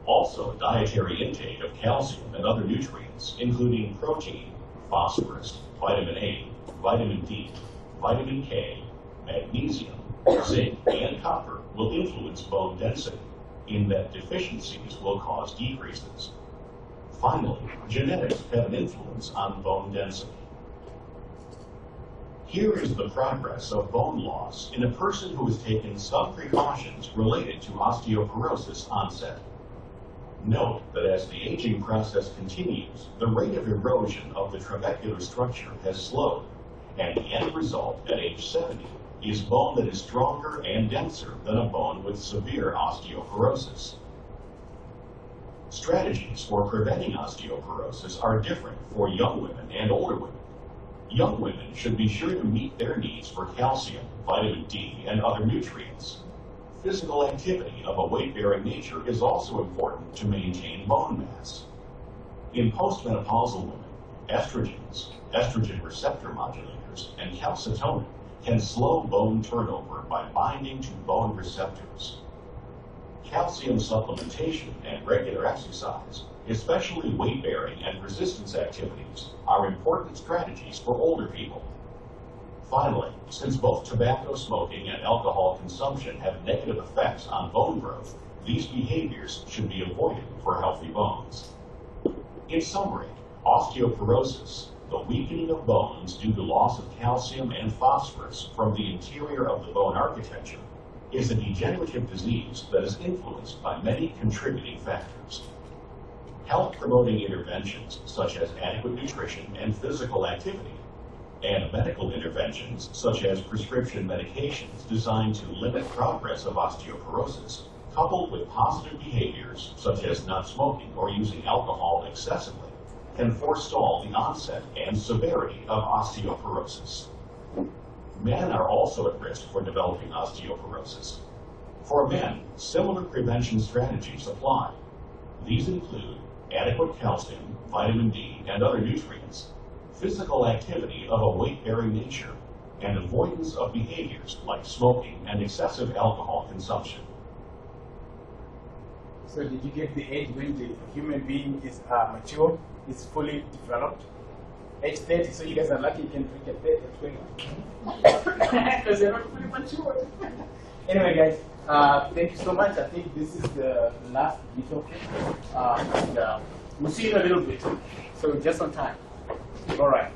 Also, dietary intake of calcium and other nutrients, including protein, phosphorus, vitamin A, vitamin D, vitamin K, magnesium, zinc, and copper will influence bone density, in that deficiencies will cause decreases. Finally, genetics have an influence on bone density. Here is the progress of bone loss in a person who has taken some precautions related to osteoporosis onset. Note that as the aging process continues, the rate of erosion of the trabecular structure has slowed, and the end result at age 70 is bone that is stronger and denser than a bone with severe osteoporosis. Strategies for preventing osteoporosis are different for young women and older women. Young women should be sure to meet their needs for calcium, vitamin D, and other nutrients. Physical activity of a weight-bearing nature is also important to maintain bone mass. In postmenopausal women, estrogens, estrogen receptor modulators, and calcitonin can slow bone turnover by binding to bone receptors. Calcium supplementation and regular exercise, especially weight-bearing and resistance activities, are important strategies for older people. Finally, since both tobacco smoking and alcohol consumption have negative effects on bone growth, these behaviors should be avoided for healthy bones. In summary, osteoporosis, the weakening of bones due to loss of calcium and phosphorus from the interior of the bone architecture, is a degenerative disease that is influenced by many contributing factors. Health-promoting interventions such as adequate nutrition and physical activity, and medical interventions such as prescription medications designed to limit progress of osteoporosis, coupled with positive behaviors such as not smoking or using alcohol excessively, can forestall the onset and severity of osteoporosis. Men are also at risk for developing osteoporosis. For men, similar prevention strategies apply. These include adequate calcium, vitamin D, and other nutrients, physical activity of a weight-bearing nature, and avoidance of behaviors like smoking and excessive alcohol consumption. So did you get the age when the human being is mature, is fully developed? Age 30, so you guys are lucky you can drink at 30 or 20. Because you're not fully mature. Anyway, guys, thank you so much. I think this is the last bit of it. And we'll see you in a little bit. So just on time. All right.